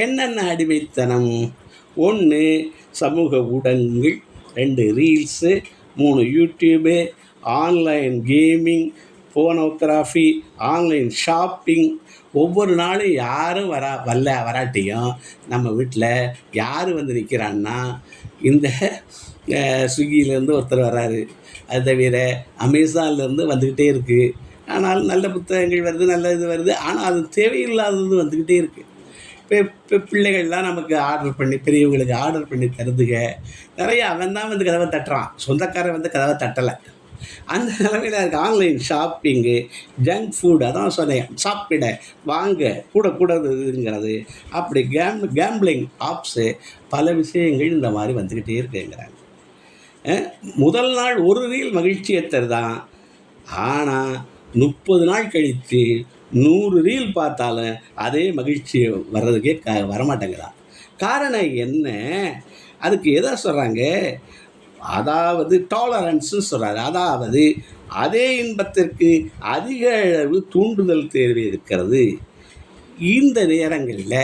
என்னென்ன அடிமைத்தனம்? 1 சமூக ஊடகங்கள், 2 reels, 3 YouTube, online gaming, pornography, online shopping. ஒவ்வொரு நாளும் யாரும் வராட்டியும் நம்ம வீட்டில் யார் வந்து நிற்கிறான்னா, இந்த ஸ்விக்கியிலேருந்து ஒருத்தர் வராரு. அது தவிர அமேசான்லேருந்து வந்துக்கிட்டே இருக்குது. ஆனால் நல்ல புத்தகங்கள் வருது, நல்ல இது வருது. ஆனால் அது தேவையில்லாதது வந்துக்கிட்டே இருக்குது. இப்போ பிள்ளைகள்லாம் நமக்கு ஆர்டர் பண்ணி, பெரியவங்களுக்கு ஆர்டர் பண்ணி தருதுக. நிறைய அவன் தான் வந்து கதவை தட்டுறான், சொந்தக்காரன் வந்து கதவை தட்டலை. அந்த நிலைமையில் இருக்குது. ஆன்லைன் ஷாப்பிங்கு, ஜங்க் ஃபுட், அதான் சொன்னேன், சாப்பிட வாங்க கூடங்கிறது, அப்படி கேம்பிளிங் ஆப்ஸு, பல விஷயங்கள் இந்த மாதிரி வந்துக்கிட்டே இருக்குங்கிறாங்க. முதல் நாள் ஒரு ரீல் மகிழ்ச்சியை தருதான். ஆனால் 30 நாள் கழித்து 100 ரீல் பார்த்தாலும் அதே மகிழ்ச்சி வர்றதுக்கே வரமாட்டேங்கிறான். காரணம் என்ன? அதுக்கு எதை சொல்கிறாங்க? அதாவது டாலரன்ஸு சொல்கிறாரு. அதாவது அதே இன்பத்திற்கு அதிக அளவு தூண்டுதல் தேர்வு இருக்கிறது. இந்த நேரங்களில்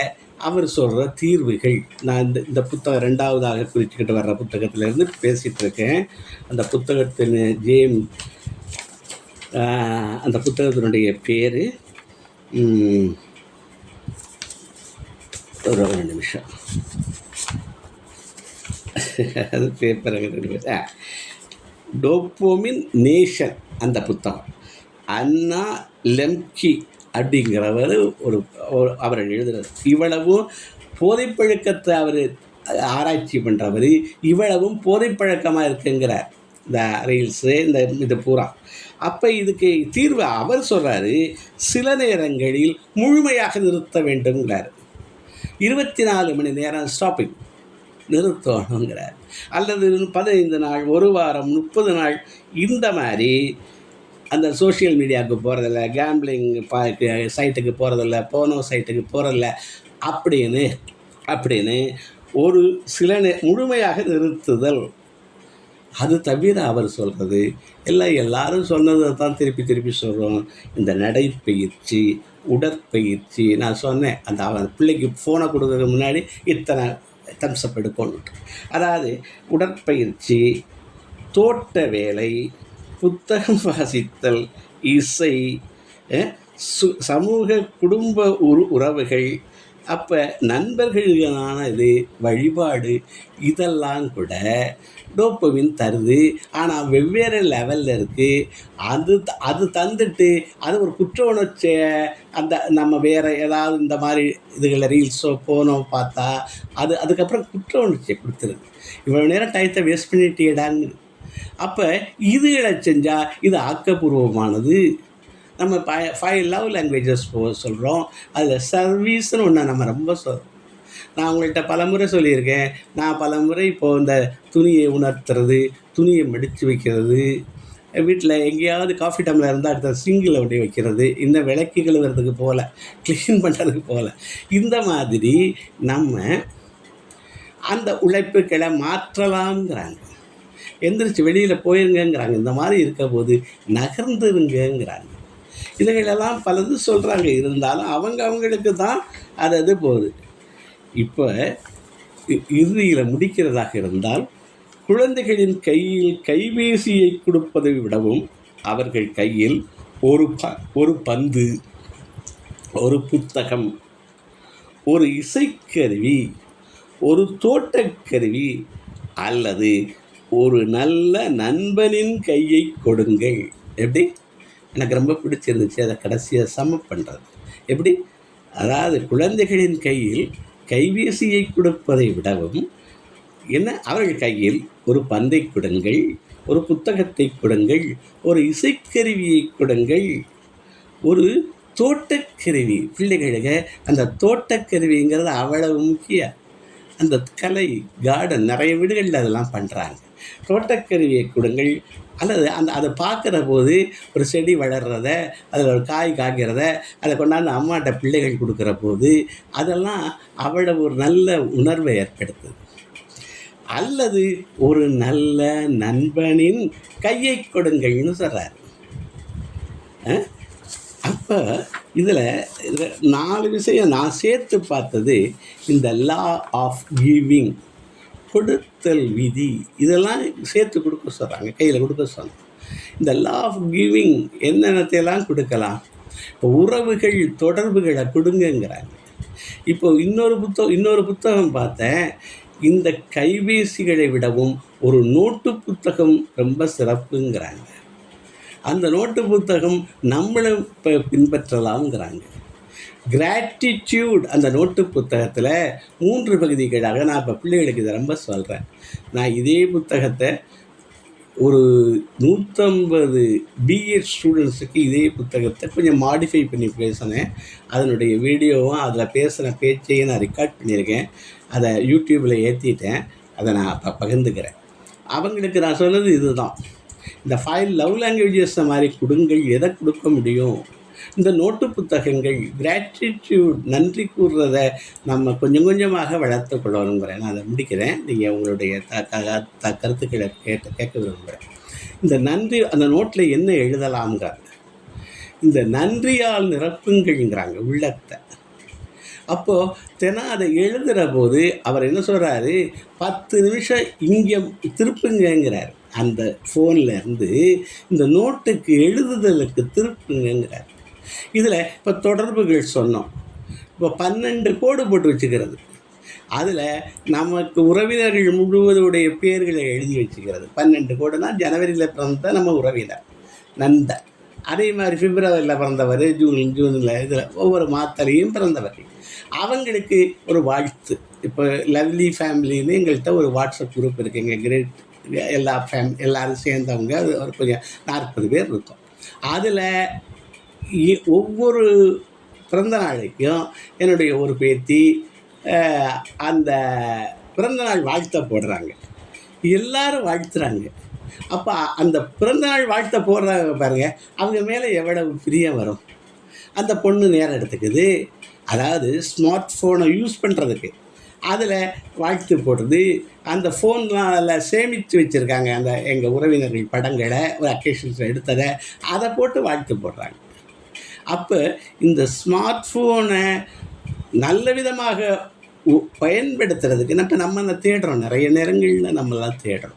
அவர் சொல்கிற தீர்வுகள், நான் இந்த புத்தகம் 2வதாக குறிச்சிக்கிட்டு வர்ற புத்தகத்திலேருந்து பேசிகிட்டு இருக்கேன். அந்த புத்தகத்தின் அந்த புத்தகத்தினுடைய பேர், ஒரு 2 நிமிஷம், அது பேப்பர் டோப்போமின் நேஷன். அந்த புத்தகம் அன்னா லெம்கி அப்படிங்கிறவர் அவர் எழுதுகிறார். இவ்வளவும் போதைப்பழக்கத்தை அவர் ஆராய்ச்சி பண்ணுறவர், இவ்வளவும் போதைப்பழக்கமாக இருக்குங்கிறார் இந்த ரீல்ஸு, இது பூரா. அப்போ இதுக்கு தீர்வு அவர் சொல்கிறாரு, சில நேரங்களில் முழுமையாக நிறுத்த வேண்டும்ங்கிறார். 24 மணி நேரம் ஸ்டாப்பிங் நிறுத்தணுங்கிறார். அல்லது 15 நாள், ஒரு வாரம், 30 நாள், இந்த மாதிரி அந்த சோஷியல் மீடியாவுக்கு போகிறதில்ல, கேம்பிளிங் சைட்டுக்கு போகிறதில்ல, போனோ சைட்டுக்கு போகிறதில்ல அப்படின்னு ஒரு சில முழுமையாக நிறுத்துதல். அது தவிர அவர் சொல்கிறது எல்லாரும் சொன்னதை தான் திருப்பி சொல்கிறோம். இந்த நடைப்பயிற்சி, உடற்பயிற்சி, நான் சொன்னேன், அவன் பிள்ளைக்கு ஃபோனை கொடுக்கறதுக்கு முன்னாடி இத்தனை தம்ஸ்அப் எடுக்கணும். அதாவது உடற்பயிற்சி, தோட்ட வேலை, புத்தகம் வாசித்தல், இசை, சமூக குடும்ப உறவுகள், அப்போ நண்பர்களான இது வழிபாடு, இதெல்லாம் கூட டோப்பமின் தருது. ஆனால் வெவ்வேறு லெவலில் இருக்குது. அது தந்துட்டு அது ஒரு குற்ற உணர்ச்சியை, நம்ம வேறு ஏதாவது இந்த மாதிரி இதுகளில் ரீல்ஸோ போனோம் பார்த்தா அதுக்கப்புறம் குற்ற உணர்ச்சியை கொடுத்துருது. இவ்வளோ நேரம் டயத்தை வேஸ்ட் பண்ணிட்டேடான்னு. அப்போ இதுகளை செஞ்சால் இது ஆக்கப்பூர்வமானது. நம்ம 5 லவ் லாங்குவேஜஸ் சொல்கிறோம். அதில் சர்வீஸ்னு ஒன்று நம்ம ரொம்ப நான் உங்கள்கிட்ட பலமுறை சொல்லியிருக்கேன். நான் பலமுறை இப்போது இந்த துணியை உணர்த்துறது, துணியை மடித்து வைக்கிறது, வீட்டில் எங்கேயாவது காஃபி டம்ளர் இருந்தால் அடுத்த சிங்கில் ஒட்டி வைக்கிறது, இந்த விளக்கி கழுவுறதுக்கு போகல, க்ளீன் பண்ணுறதுக்கு போகல, இந்த மாதிரி நம்ம அந்த உழைப்புகளை மாற்றலாம்ங்கிறாங்க. எந்திரிச்சு வெளியில் போயிருங்கிறாங்க. இந்த மாதிரி இருக்க போது நகர்ந்துருங்கிறாங்க. இதுகளெல்லாம் பலது சொல்கிறாங்க. இருந்தாலும் அவங்களுக்கு தான் அது போகுது. இப்போ இறுதியில் முடிக்கிறதாக இருந்தால், குழந்தைகளின் கையில் கைபேசியை கொடுப்பதை விடவும் அவர்கள் கையில் ஒரு பந்து, ஒரு புத்தகம், ஒரு இசைக்கருவி, ஒரு தோட்டக்கருவி அல்லது ஒரு நல்ல நண்பனின் கையை கொடுங்கள். எப்படி? எனக்கு ரொம்ப பிடிச்சிருந்துச்சு அதை கடைசியாக சமப் பண்ணுறது. எப்படி? அதாவது குழந்தைகளின் கையில் கைபேசியை கொடுப்பதை விடவும் அவர்கள் கையில் ஒரு பந்தை கொடுங்கள், ஒரு புத்தகத்தை கொடுங்கள், ஒரு இசைக்கருவியை கொடுங்கள், ஒரு தோட்டக்கருவி. பிள்ளைகளுக்கு அந்த தோட்டக்கருவிங்கிறது அவ்வளவு முக்கியம். அந்த கலை கார்டன் நிறைய வீடுகளில் அதெல்லாம் பண்ணுறாங்க. தோட்டக்கருவியை கொடுங்கள். அல்லது அதை பார்க்குற போது ஒரு செடி வளர்கிறத, அதில் ஒரு காய் காய்க்கிறத, அதை கொண்டாந்து அம்மாட்ட பிள்ளைகள் கொடுக்குற போது அதெல்லாம் அவ்வளவு ஒரு நல்ல உணர்வை ஏற்படுத்துது. அல்லது ஒரு நல்ல நண்பனின் கையை கொடுங்கள்னு சொல்கிறார். அப்போ இதில் 4 விஷயம் நான் சேர்த்து பார்த்தது. இந்த லா ஆஃப் கிவிங், கொடுத்தல் விதி, இதெல்லாம் சேர்த்து கொடுக்க சொல்கிறாங்க, கையில் கொடுக்க சொல்கிறாங்க. இந்த லா ஆஃப் கிவிங் என்னென்னத்தையெல்லாம் கொடுக்கலாம். இப்போ உறவுகள் தொடர்புகளை கொடுங்கங்கிறாங்க. இப்போ இன்னொரு புத்தகம் பார்த்தேன். இந்த கைபேசிகளை விடவும் ஒரு நோட்டு புத்தகம் ரொம்ப சிறப்புங்கிறாங்க. அந்த நோட்டு புத்தகம் நம்மளும் இப்போ பின்பற்றலாம்ங்கிறாங்க. கிராட்டிடியூட் அந்த நோட்டு புத்தகத்தில் 3 பகுதிகளாக நான் இப்போ பிள்ளைகளுக்கு இதை ரொம்ப சொல்கிறேன். நான் இதே புத்தகத்தை ஒரு 150 பிஎட் ஸ்டூடெண்ட்ஸுக்கு இதே புத்தகத்தை கொஞ்சம் மாடிஃபை பண்ணி பேசினேன். அதனுடைய வீடியோவும் அதில் பேசுகிற பேச்சையும் நான் ரெக்கார்ட் பண்ணியிருக்கேன். அதை யூடியூப்பில் ஏற்றிட்டேன். அதை நான் இப்போ பகிர்ந்துக்கிறேன். அவங்களுக்கு நான் சொன்னது இதுதான். இந்த 5 லவ் லாங்குவேஜஸ் மாதிரி கொடுங்கள். எதை கொடுக்க முடியும்? இந்த நோட்டு புத்தகங்கள் கிராட்டிடியூட் நன்றி கூறுறதை நம்ம கொஞ்சம் கொஞ்சமாக வளர்த்து கொள்ளணுங்கிறேன். நான் அதை முடிக்கிறேன். நீங்கள் உங்களுடைய கருத்துக்களை கேட்க விரும்புகிறேன். இந்த நன்றி அந்த நோட்டில் என்ன எழுதலாம்ங்கிறாங்க. இந்த நன்றியால் நிரப்புங்கள்ங்கிறாங்க உள்ளத்தை. அப்போது தினம் அதை எழுதுகிற போது அவர் என்ன சொல்கிறாரு, 10 நிமிஷம் இங்கே திருப்புங்கிறார். அந்த ஃபோனில் இருந்து இந்த நோட்டுக்கு எழுதுதலுக்கு திருப்புங்கிறார். இதில் இப்போ தொடர்புகள் சொன்னோம். இப்போ 12 கோடு போட்டு வச்சுக்கிறது. அதில் நமக்கு உறவினர்கள் முழுவதுடைய பேர்களை எழுதி வச்சுக்கிறது. 12 கோடுனா ஜனவரியில் பிறந்த நம்ம உறவினர் நண்பர். அதே மாதிரி பிப்ரவரியில் பிறந்தவர், ஜூனில் இதில் ஒவ்வொரு மாதத்துலேயும் பிறந்தவர்கள். அவங்களுக்கு ஒரு வாழ்த்து. இப்போ லவ்லி ஃபேமிலின்னு எங்கள்கிட்ட ஒரு வாட்ஸ்அப் குரூப் இருக்குங்க. கிரேட் எல்லோரும் சேர்ந்தவங்க. அது ஒரு கொஞ்சம் 40 பேர் இருக்கும். அதில் ஒவ்வொரு பிறந்த நாளைக்கும் என்னுடைய ஒரு பேத்தி அந்த பிறந்தநாள் வாழ்த்தை போடுறாங்க. எல்லோரும் வாழ்த்துறாங்க. அப்போ அந்த பிறந்தநாள் வாழ்த்தை போடுறாங்க பாருங்கள், அவங்க மேலே எவ்வளவு பிரியம் வரும். அந்த பொண்ணு நேரம் எடுத்துக்குது. அதாவது ஸ்மார்ட் ஃபோனை யூஸ் பண்ணுறதுக்கு அதில் வாழ்த்து போடுறது. அந்த ஃபோனில் சேமித்து வச்சுருக்காங்க அந்த எங்கள் உறவினர்கள் படங்களை ஒரு அக்கேஷன்ஸில் எடுத்ததை அதை போட்டு வாழ்த்து போடுறாங்க. அப்போ இந்த ஸ்மார்ட் ஃபோனை நல்ல விதமாக பயன்படுத்துறதுக்கு நம்ம தேடுறோம். நிறைய நேரங்களில் நம்மளாம்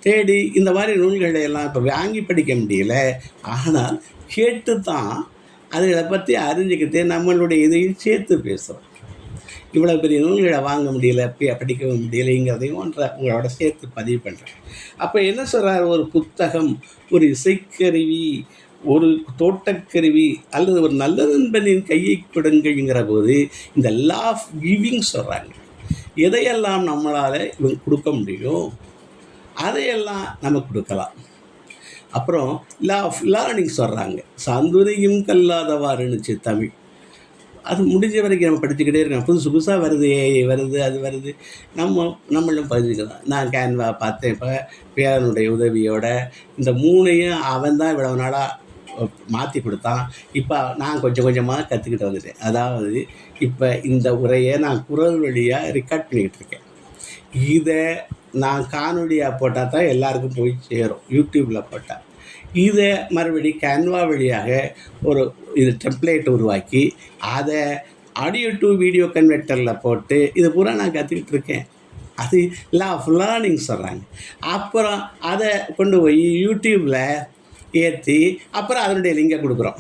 தேடி இந்த மாதிரி நூல்களை எல்லாம் இப்போ வாங்கி படிக்க முடியல. ஆனால் கேட்டு தான் அதுகளை பற்றி அறிஞ்சிக்கிட்டு நம்மளுடைய இதையும் சேர்த்து பேசுகிறோம். இவ்வளோ பெரிய நூல்களை வாங்க முடியல, படிக்கவும் முடியலைங்கிறதையும் உங்களோட சேர்த்து பதிவு பண்ணுறேன். அப்போ என்ன சொல்கிறார், ஒரு புத்தகம், ஒரு இசைக்கருவி, ஒரு தோட்டக்கருவி அல்லது ஒரு நல்ல நண்பனின் கையை கொடுங்கள்ங்கிற போது இந்த லா ஆஃப் கிவிங் சொல்கிறாங்க. எதையெல்லாம் நம்மளால் இவங்க கொடுக்க முடியும் அதையெல்லாம் நம்ம கொடுக்கலாம். அப்புறம் லா ஆஃப் லேர்னிங் சொல்கிறாங்க. சாந்துரையும் கல்லாதவாறுனுச்சு தமிழ். அது முடிஞ்ச வரைக்கும் நம்ம படிச்சுக்கிட்டே இருக்கோம். புதுசாக வருது, ஏஐ வருது, அது வருது, நம்மளும் பதிஞ்சுக்கலாம். நான் கேன்வா பார்த்தேன். இப்போ பேரனுடைய உதவியோட இந்த 3ஐயும் அவன் தான் இவ்வளவு நாளாக மாற்றி கொடுத்தான். இப்போ நான் கொஞ்சம் கொஞ்சமாக கற்றுக்கிட்டு வந்துட்டேன். அதாவது இப்போ இந்த உரையை நான் குரல் வழியாக ரெக்கார்ட் பண்ணிக்கிட்டு இருக்கேன். இதை நான் காணொலியாக போட்டால் தான் எல்லாருக்கும் போய் சேரும். யூடியூப்பில் போட்டால் இதை மறுபடி கேன்வா வழியாக இது டெம்ப்ளேட் உருவாக்கி அதை ஆடியோ டு வீடியோ கன்வெர்ட்டரில் போட்டு இது பூரா நான் கற்றுக்கிட்டு இருக்கேன். அது லா ஆஃப் லேர்னிங் சொல்கிறாங்க. அப்புறம் அதை கொண்டு போய் யூடியூப்பில் ஏற்றி அப்புறம் அதனுடைய லிங்கை கொடுக்குறோம்.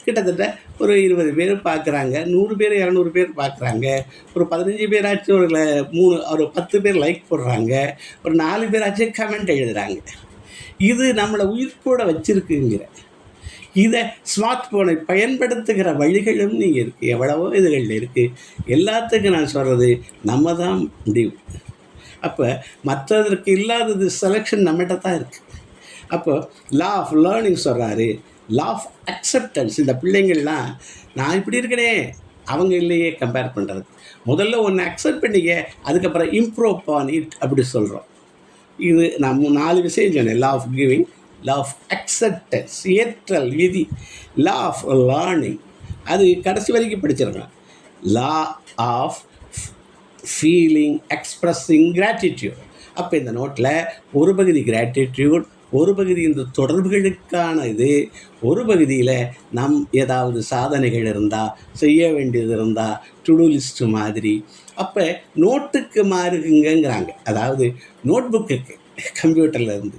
கிட்டத்தட்ட ஒரு 20 பேர் பார்க்குறாங்க, 100 பேர் 200 பேர் பார்க்குறாங்க, ஒரு 15 பேராச்சும் ஒரு 10 பேர் லைக் போடுறாங்க, ஒரு 4 பேராச்சும் கமெண்ட் எழுதுகிறாங்க. இது நம்மளை உயிர்ப்போட வச்சுருக்குங்கிற இதை ஸ்மார்ட் ஃபோனை பயன்படுத்துகிற வழிகளும் நீங்கள் இருக்குது. எவ்வளவோ இதுகள் இருக்குது. எல்லாத்துக்கும் நான் சொல்கிறது நம்ம தான் முடிவு. அப்போ மற்றதற்கு இல்லாதது செலெக்ஷன் நம்மகிட்ட தான் இருக்குது. அப்போ லா ஆஃப் லேர்னிங் சொல்கிறாரு. Law of acceptance. இந்த பிள்ளைங்கள்லாம் நான் இப்படி இருக்கனே அவங்க இல்லையே கம்பேர் பண்ணுறது. முதல்ல ஒன்று அக்செப்ட் பண்ணிக்க, அதுக்கப்புறம் இம்ப்ரூவ் ஆன் இட் அப்படி சொல்கிறோம். இது நான் 4 விஷயம் சொன்னேன். Law of giving, law of acceptance ஏற்றல் விதி, லா ஆஃப் லேர்னிங் அது கடைசி வரைக்கும் படிச்சிருக்கேன். Law of feeling expressing gratitude. அப்போ இந்த நோட்டில் ஒரு பகுதி கிராட்டிடியூட், ஒரு பகுதி இந்த தொடர்புகளுக்கான இது, ஒரு பகுதியில் ஏதாவது சாதனைகள் இருந்தால், செய்ய வேண்டியது இருந்தால் டுடூ லிஸ்ட்டு மாதிரி. அப்போ நோட்டுக்கு மாறுங்கிறாங்க. அதாவது நோட் புக்குக்கு கம்ப்யூட்டரில் இருந்து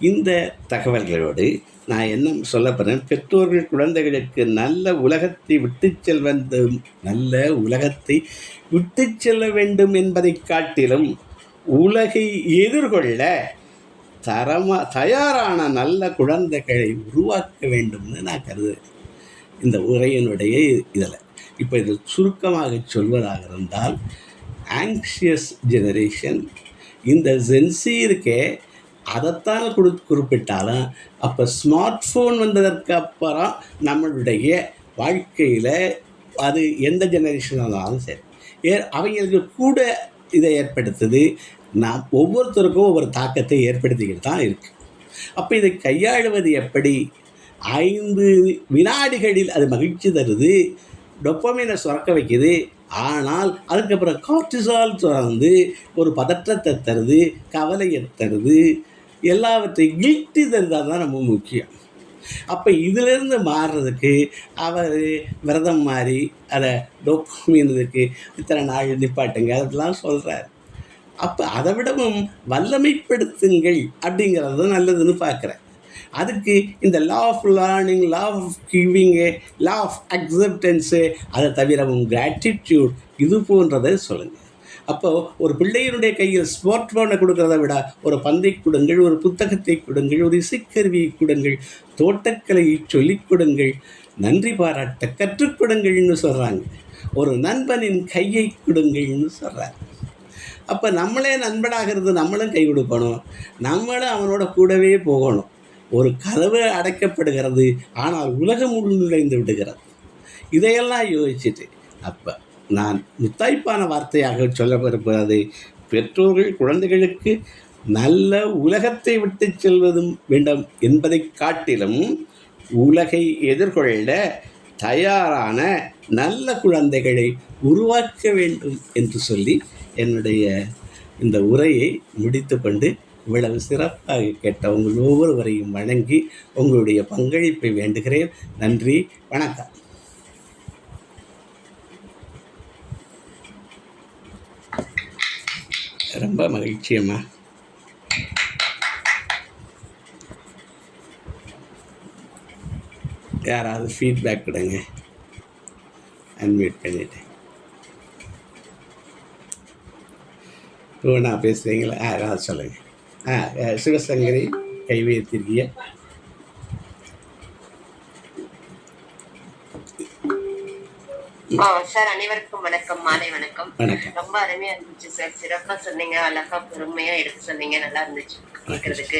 இந்த தகவல்களோடு நான் என்ன சொல்ல போகிறேன், பெற்றோர்கள் குழந்தைகளுக்கு நல்ல உலகத்தை விட்டு செல்ல வேண்டும் என்பதை காட்டிலும் உலகை எதிர்கொள்ள தயாரான நல்ல குழந்தைகளை உருவாக்க வேண்டும்னு நான் கருதுகிறேன் இந்த உரையினுடைய இதில். இப்போ இது சுருக்கமாக சொல்வதாக இருந்தால், ஆங்ஷியஸ் ஜெனரேஷன் இந்த ஜென்சி இருக்கே அதைத்தான் குறிப்பிட்டாலும், அப்போ ஸ்மார்ட் ஃபோன் வந்ததற்கு அப்புறம் நம்மளுடைய வாழ்க்கையில் அது எந்த ஜெனரேஷனாக இருந்தாலும் சரி அவங்களுக்கு கூட இதை ஏற்படுத்துது. நாம் ஒவ்வொருத்தருக்கும் ஒவ்வொரு தாக்கத்தை ஏற்படுத்திக்கிட்டு தான் இருக்குது. அப்போ இதை கையாளுவது எப்படி? 5 வினாடிகளில் அது மகிழ்ச்சி தருது, டொப்பமைனை சுரக்க வைக்குது. ஆனால் அதுக்கப்புறம் கார்டிசால் சுரந்து ஒரு பதற்றத்தை தருது, கவலையை தருது, எல்லாவற்றையும் கில்ட்டி தருதான் தான் ரொம்ப முக்கியம். அப்போ இதிலேருந்து மாறுறதுக்கு அவர் விரதம் மாறி அதை டோப்பமைனுக்கு இத்தனை நாள் நிப்பாட்டுங்க அதெல்லாம் சொல்கிறார். அப்போ அதை விடவும் வல்லமைப்படுத்துங்கள் அப்படிங்கிறது தான் நல்லதுன்னு பார்க்குறேன். அதுக்கு இந்த law of learning, law of giving, law of acceptance, அதை தவிரவும் கிராட்டிடியூட் இது போன்றதை சொல்லுங்கள். அப்போது ஒரு பிள்ளையினுடைய கையில் ஸ்மார்ட் ஃபோனை கொடுக்கறத விட ஒரு பந்தை கொடுங்கள், ஒரு புத்தகத்தை கொடுங்கள், ஒரு இசைக்கருவியை கொடுங்கள், தோட்டக்கலையை சொல்லிக் கொடுங்கள், நன்றி பாராட்ட கற்றுக் கொடுங்கள்னு சொல்கிறாங்க. ஒரு நண்பனின் கையை கொடுங்கள்னு சொல்கிறாங்க. அப்போ நம்மளே நண்பனாகிறது, நம்மளும் கை கொடுக்கணும், நம்மளும் அவனோட கூடவே போகணும். ஒரு கதவு அடைக்கப்படுகிறது, ஆனால் உலகம் நுழைந்து விடுகிறது. இதையெல்லாம் யோசிச்சுட்டு அப்போ நான் முத்தாய்ப்பான வார்த்தையாக சொல்ல விரும்புகிறது, பெற்றோர்கள் குழந்தைகளுக்கு நல்ல உலகத்தை விட்டு செல்வதும் வேண்டும் என்பதை காட்டிலும் உலகை எதிர்கொள்ள தயாரான நல்ல குழந்தைகளை உருவாக்க வேண்டும் என்று சொல்லி என்னுடைய இந்த உரையை முடித்து கொண்டு இவ்வளவு சிறப்பாக கேட்ட உங்கள் ஒவ்வொருவரையும் வணங்கி உங்களுடைய பங்களிப்பை வேண்டுகிறேன். நன்றி, வணக்கம். ரொம்ப மகிழ்ச்சியம்மா. யாராவது ஃபீட்பேக் கொடுங்க. அன்மியூட் பண்ணிவிட்டேன். நான் பேசுகிறீங்களா? யாராவது சொல்லுங்கள். சிவசங்கரி கை வைத்திருக்கிய. சார், அனைவருக்கும் வணக்கம், மாலை வணக்கம். ரொம்ப அருமையா இருந்துச்சு சார், சிறப்பா சொன்னீங்க, அழகா பொறுமையா எடுத்து சொன்னீங்க, நல்லா இருந்துச்சு கேட்கறதுக்கு.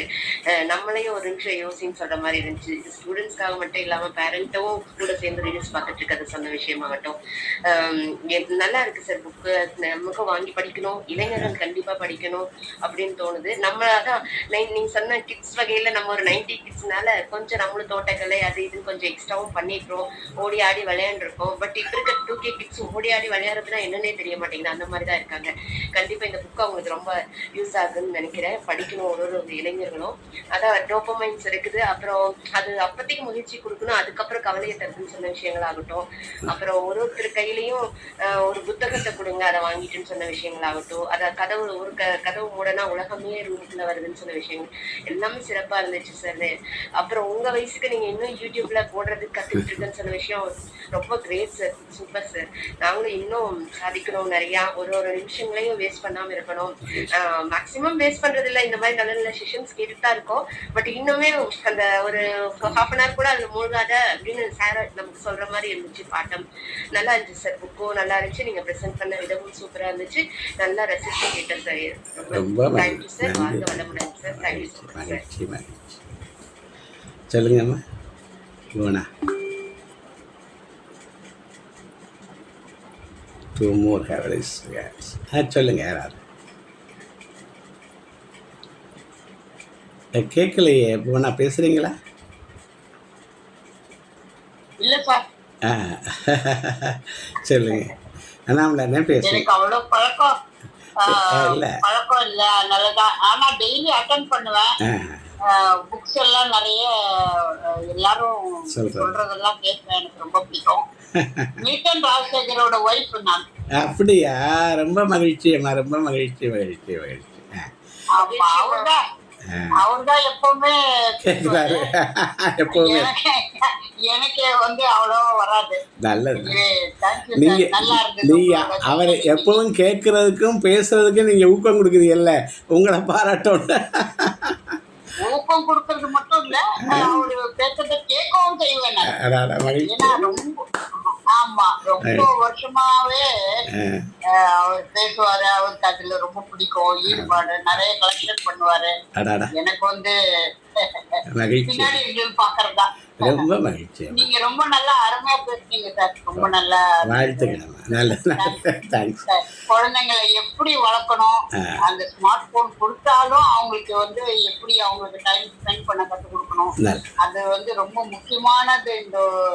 நம்மளையும் ஒரு நிமிஷம் யோசின்னு சொல்ற மாதிரி இருந்துச்சு. ஸ்டூடெண்ட்ஸ்க்காக மட்டும் இல்லாம பேரண்ட்டும் கூட சேர்ந்து ரீல்ஸ் பார்த்துட்டு இருக்கிறது சொன்ன விஷயமாகட்டும் நல்லா இருக்கு சார். புக்கு நமக்கும் வாங்கி படிக்கணும், இளைஞர்கள் கண்டிப்பா படிக்கணும் அப்படின்னு தோணுது. நம்ம அதான் நீங்க சொன்ன கிட்ஸ் வகையில நம்ம ஒரு 90 கிட்ஸ்னால கொஞ்சம் நம்மளும் தோட்டக்கலை அது இதுன்னு கொஞ்சம் எக்ஸ்ட்ராவும் பண்ணிடுறோம், ஓடி ஆடி விளையாண்டுருக்கோம். பட் இப்ப இருக்க 2K கிட்ஸ் ஓடி ஆடி விளையாடுறதுனா என்னன்னே தெரிய மாட்டேங்குது, அந்த மாதிரிதான் இருக்காங்க. கண்டிப்பா இந்த புக்கு அவங்களுக்கு ரொம்ப யூஸ் ஆகுதுன்னு நினைக்கிறேன். படிக்கணும் ஒரு இளைஞர்களும். அதான் டோபமைன்ஸ் இருக்குது, அப்புறம் அது அப்பதைக்கு மகிழ்ச்சி கொடுக்கணும், அதுக்கப்புறம் கவலையை தருதுன்னு சொன்ன விஷயங்கள் ஆகட்டும், அப்புறம் ஒருத்தர் கையிலையும் ஒரு புத்தகத்தை கொடுங்க அதை வாங்கிட்டுன்னு சொன்ன விஷயங்கள் ஆகட்டும், அதை கதவு மூடனா உலகமே ரூமுக்குள்ள வருதுன்னு சொன்ன விஷயங்கள் எல்லாமே சிறப்பா இருந்துச்சு சார். அப்புறம் உங்க வயசுக்கு நீங்க இன்னும் யூடியூப்ல போடுறதுக்கு கத்துக்கிட்டு இருக்குன்னு சொன்ன விஷயம் ரொம்ப கிரேட் சார், சூப்பர் சார். நாங்களும் இன்னும் சாதிக்கணும், நிறைய ஒரு நிமிஷங்களையும் வேஸ்ட் பண்ணாம இருக்கணும். மேக்சிமம் வேஸ்ட் பண்றது இல்லை, இந்த மாதிரி நல்ல நல்ல செஷன்ஸ் கேட்டுட்டு தான் இருக்கோம். பட் இன்னுமே அந்த ஒரு ½ கூட அதுல மூழ்காத அப்படின்னு சார் நமக்கு சொல்ற மாதிரி இருந்துச்சு. பாட்டம் நல்லா இருந்துச்சு சார், புக்கும் நல்லா இருந்துச்சு, நீங்க பிரசன்ட் பண்ண விதமும் சூப்பரா இருந்துச்சு, நல்லா ரசிச்சு கேட்டேன் சார். ரொம்ப தேங்க்யூ சார், வாழ்க வளமுடன் sir. Thank you so much sir. சொல்லுங்கம்மா. லோனா 2 more Havlis. சொல்லுங்க. யாராவது கேட்கலையே. போனா பேசுறீங்களா? இல்லப்பா. சொல்லுங்க. அண்ணாமலை என்ன பேசுறீங்க? அவ்வளோ பழக்கம் இல்லை, நல்லதான். ஆனா டெய்லி அட்டெண்ட் பண்ணுவேன். புக்ஸ் எல்லாம் நிறைய எல்லாரும் சொல்றதெல்லாம் கேட்பேன், எனக்கு ரொம்ப பிடிக்கும். மீட்டன் ராஜசேகரோட ஒய்ஃப் நான். அப்படியா? ரொம்ப மகிழ்ச்சி அம்மா, ரொம்ப மகிழ்ச்சி மகிழ்ச்சி மகிழ்ச்சி. அவர்தான் எப்பவுமே கேட்குறாரு எப்போவுமே. எனக்கு வந்து அவ்வளவா வராது. நல்லது. தேங்க்யூ நீங்க சார், நல்லா இருந்தது. நீங்க அவரை எப்பவும் கேட்கறதுக்கும் பேசுறதுக்கும் நீங்க ஊக்கம் கொடுக்குறீங்கல்ல, உங்களை பாராட்டணும். ஊக்கம் கொடுக்கறது மட்டும் இல்ல, அவரு பேசுறத கேட்கவும் செய்வேன் நான். ஏன்னா ரொம்ப ஆமா, ரொம்ப வருஷமாவே அவர் பேசுவாரு. அவருக்கு அதுல ரொம்ப பிடிக்கும், ஈடுபாடு, நிறைய கலெக்ஷன் பண்ணுவாரு. எனக்கு வந்து பின்னாடி பாக்குறதா ரொம்ப மகிழ்ச்சி. நீங்க ரொம்ப நல்லா அருமையா பேசுறீங்க சார். ரொம்ப நல்லா வாழ்த்துக்கிறேன். குழந்தைங்களை எப்படி வளர்க்கணும், அந்த ஸ்மார்ட் போன் கொடுத்தாலும் அவங்களுக்கு வந்து எப்படி அவங்களுக்கு டைம் ஸ்பெண்ட் பண்ண கற்றுக் கொடுக்கணும், அது வந்து ரொம்ப முக்கியமானது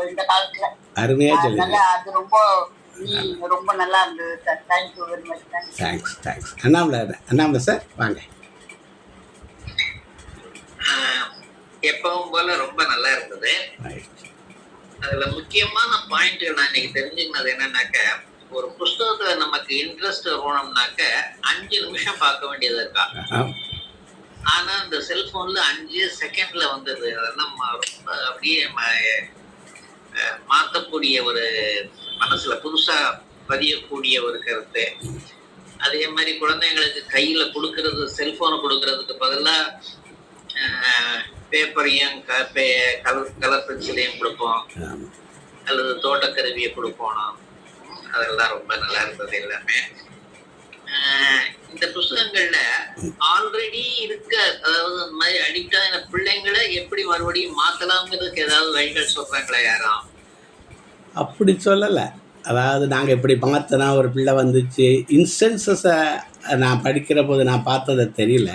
இந்த காலத்துல. அருமையா சொல்லுங்க. அது ரொம்ப நல்லா இருந்தது sir. Thank you very much. Thanks. Annamalai sir வாங்க. எப்பவும் போல ரொம்ப நல்லா இருந்தது. அதுல முக்கியமான பாயிண்ட் நான் இன்னைக்கு தெரிஞ்சுக்கினது என்னன்னாக்க, ஒரு புஸ்தகத்துல நமக்கு இன்ட்ரெஸ்ட் வரணும்னாக்க 5 நிமிஷம் பார்க்க வேண்டியது இருக்கா. ஆனா இந்த செல்போன்ல 5 செகண்ட்ல வந்தது. அதெல்லாம் ரொம்ப அப்படியே மாத்தக்கூடிய ஒரு மனசுல புதுசா பதியக்கூடிய ஒரு கருத்து. அதே மாதிரி குழந்தைங்களுக்கு கையில கொடுக்கறது, செல்போனை கொடுக்கறதுக்கு பதிலா பேப்பரையும் கலர் பென்சிலையும் கொடுப்போம், அல்லது தோட்டக்கருவியை கொடுப்போம். அதெல்லாம் ரொம்ப நல்லா இருந்தது எல்லாமே. இந்த புஸ்தகங்கள்ல ஆல்ரெடி இருக்க, அதாவது இந்த மாதிரி அடிக்ட் ஆன பிள்ளைங்களை எப்படி மறுபடியும் மாத்தலாம்ங்கிறதுக்கு ஏதாவது வழிகள் சொல்றாங்களா யாரும்? அப்படி சொல்லலை. அதாவது நாங்கள் எப்படி பார்த்தோன்னா, ஒரு பிள்ளை வந்துச்சு, இன்ஸ்டன்சஸை நான் படிக்கிற போது நான் பார்த்ததை தெரியல.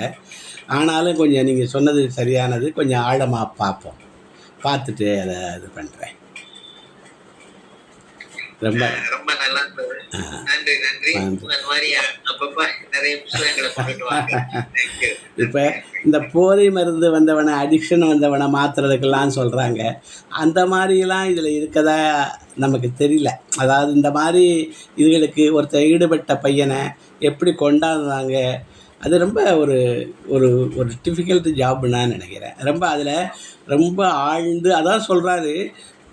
ஆனாலும் கொஞ்சம் நீங்கள் சொன்னது சரியானது, கொஞ்சம் ஆழமாக பார்ப்போம், பார்த்துட்டு அதை இது பண்ணுறேன். ரொம்ப ரொம்ப நல்லா இருந்தது. நன்றி. இப்போ இந்த போதை மருந்து வந்தவனை, அடிக்ஷன் வந்தவனை மாற்றுறதுக்கெல்லாம் சொல்கிறாங்க. அந்த மாதிரிலாம் இதில் இருக்கதா நமக்கு தெரியல. அதாவது இந்த மாதிரி இதுகளுக்கு ஒருத்தர் ஈடுபட்ட பையனை எப்படி கொண்டாடுறாங்க, அது ரொம்ப ஒரு ஒரு ஒரு டிஃபிகல்ட் ஜாப்னு நான் நினைக்கிறேன். ரொம்ப அதில் ரொம்ப ஆழ்ந்து அதான் சொல்கிறாரு,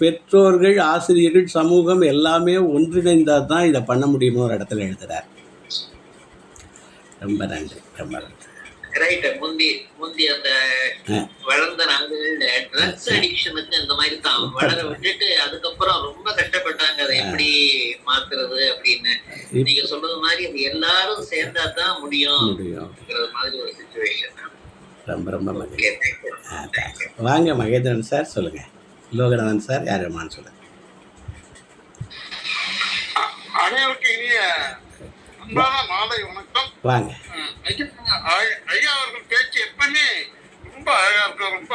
பெற்றோர்கள், ஆசிரியர்கள், சமூகம் எல்லாமே ஒன்றிணைந்தால் தான் இதை பண்ண முடியுமோ ஒரு இடத்துல எழுதுகிறார். ரொம்ப நன்றி. ரைட். முந்தி அந்த வளர்ந்த நாடுகள்ல ட்ரக்ஸ் அடிக்ஷனுக்கு இந்த மாதிரி தான் வளர விட்டுட்டு அதுக்கப்புறம் ரொம்ப கஷ்டப்பட்டாங்க அதை எப்படி மாத்துறது அப்படின்னு. நீங்க சொல்றது மாதிரி அது எல்லாரும் சேர்ந்தா தான் முடியும் மாதிரி ஒரு சிச்சுவேஷன். ரொம்ப மகிழ்ச்சி. வாங்க மகேந்திரன் சார் சொல்லுங்க. லோகநாதன் சார் யார் வேணுமான்னு சொல்லுங்க. அனைவருக்கும் இனிய அன்பான மாலை வணக்கம். வாங்க. ஐயா அவர்கள் பேச்சு எப்பவுமே ரொம்ப அழகா இருக்கும். ரொம்ப